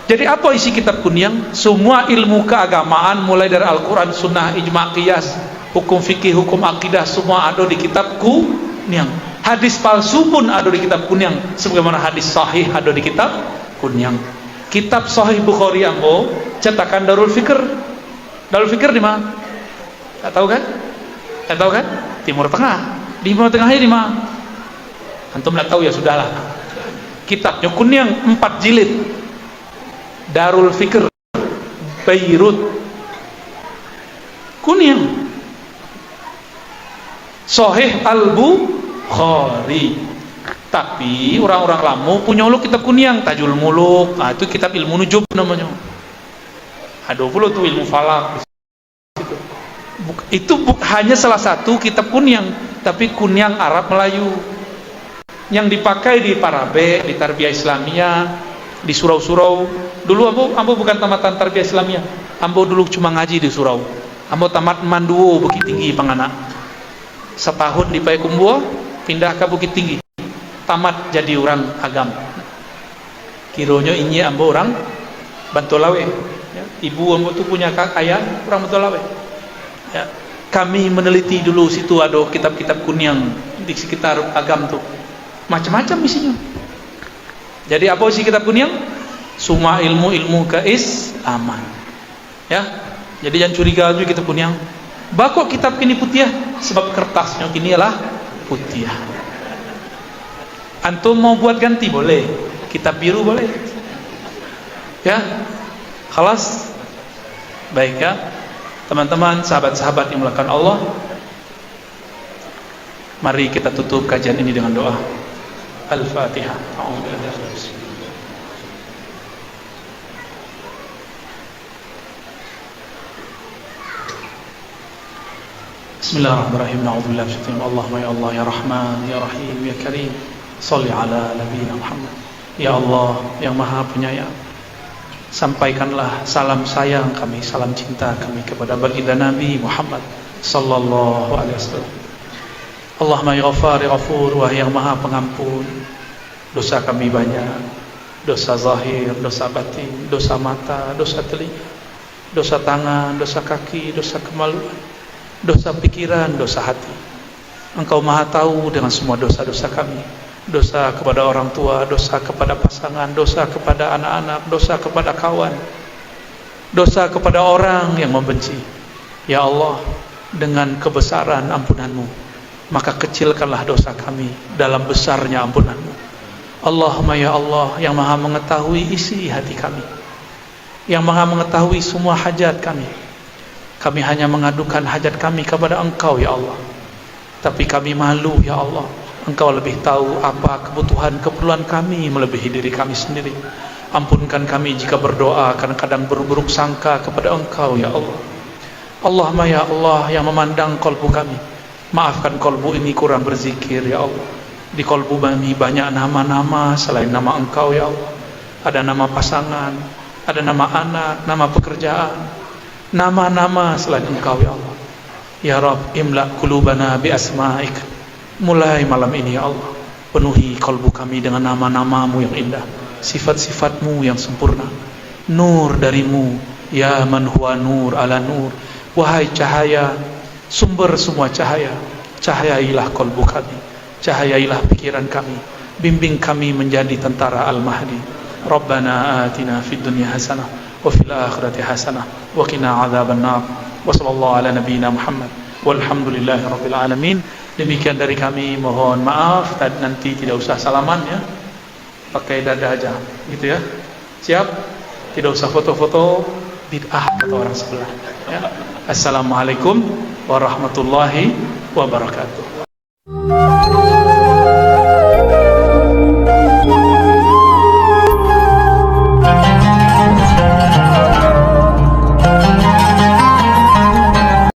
Jadi apa isi kitab kuning? Semua ilmu keagamaan mulai dari Al-Quran, Sunnah, Ijma' Qiyas, hukum fikih, hukum akidah, semua ada di kitab kuning. Hadis palsu pun ada di kitab kuning, sebagaimana hadis sahih ada di kitab kuning. Kitab Sahih Bukhari ambo cetakan Darul Fikr. Darul Fikr di mana? Tak tahu kan? Tak tahu kan? Timur Tengah. Di Timur Tengahnya di mana? Antum tidak tahu ya sudahlah. Kitabnya kuning 4 jilid. Darul Fikr Beirut kuning. Sahih Al-Bukhari. Tapi orang-orang lama punya lu kitab kuning Tajul Muluk. Nah, itu kitab ilmu nujum namanya. Ada pula tuh ilmu falak. Itu hanya salah satu kitab kuning, tapi kuning Arab Melayu. Yang dipakai di Parabe, di Tarbiyah Islamiyah, di surau-surau. Dulu ambo bukan tamatan Tarbiyah Islamiyah. Ambo dulu cuma ngaji di surau. Ambo tamat Manduo Bukit Tinggi Panganak. Setahun di Payakumbuh, pindah ke Bukit Tinggi. Tamat jadi orang agam. Kironya ini ambo orang Bantolawe. Ya. Ibu ambo tu punya ayah orang Bantolawe. Ya. Kami meneliti dulu situ ada kitab-kitab kuning di sekitar agam tu. Macam-macam isinya. Jadi apa isi kitab kuning? Semua ilmu-ilmu keislaman. Ya. Jadi jangan curiga juga kita pun yang bakok kitab kini putih sebab kertasnya kini ialah putih. Antum mau buat ganti boleh, kitab biru boleh. Ya, khalas. Baik ya, teman-teman, sahabat-sahabat yang melakukan Allah, mari kita tutup kajian ini dengan doa. Al-Fatihah. Bismillahirrahmanirrahim. A'udzubillahi minasyaitonir rajim. Allahumma ya Allah ya Rahman ya Rahim ya Karim. Shalli ala nabiyina Muhammad. Ya Allah yang Maha Penyayang, sampaikanlah salam sayang kami, salam cinta kami kepada baginda Nabi Muhammad sallallahu alaihi wasallam. Allahumma ya Ghaffar ya Ghafur, wahai yang Maha Pengampun, dosa kami banyak, dosa zahir, dosa batin, dosa mata, dosa telinga, dosa tangan, dosa kaki, dosa kemaluan, dosa pikiran, dosa hati. Engkau Maha tahu dengan semua dosa-dosa kami. Dosa kepada orang tua, dosa kepada pasangan, dosa kepada anak-anak, dosa kepada kawan, dosa kepada orang yang membenci. Ya Allah, dengan kebesaran ampunan-Mu, maka kecilkanlah dosa kami dalam besarnya ampunan-Mu. Allahumma ya Allah yang Maha mengetahui isi hati kami, yang Maha mengetahui semua hajat kami. Kami hanya mengadukan hajat kami kepada Engkau ya Allah, tapi kami malu ya Allah. Engkau lebih tahu apa kebutuhan keperluan kami melebihi diri kami sendiri. Ampunkan kami jika berdoa kadang-kadang berburuk sangka kepada Engkau ya Allah. Allahumma ya Allah yang memandang kolbu kami, maafkan kolbu ini kurang berzikir ya Allah. Di kolbu kami banyak nama-nama selain nama Engkau ya Allah. Ada nama pasangan, ada nama anak, nama pekerjaan, nama-nama selain Engkau ya Allah. Ya Rabb, imla qulubana bi asma'ik. Mulai malam ini ya Allah, penuhi kolbu kami dengan nama-nama-Mu yang indah, sifat-sifat-Mu yang sempurna. Nur dari-Mu, ya man huwa nur ala nur. Wahai cahaya, sumber semua cahaya, cahayailah kolbu kami, cahayailah pikiran kami, bimbing kami menjadi tentara Al-Mahdi. Rabbana atina fid dunya hasanah wa fil akhirati hasanah wa qina adzaban nar. Wa sallallahu ala nabiyyina Muhammad walhamdulillahi rabbil alamin. Demikian dari kami, mohon maaf nanti tidak usah salaman ya, pakai dada aja gitu ya. Siap? Tidak usah foto-foto, bid'ah kata orang sebelah ya. Assalamualaikum warahmatullahi wabarakatuh.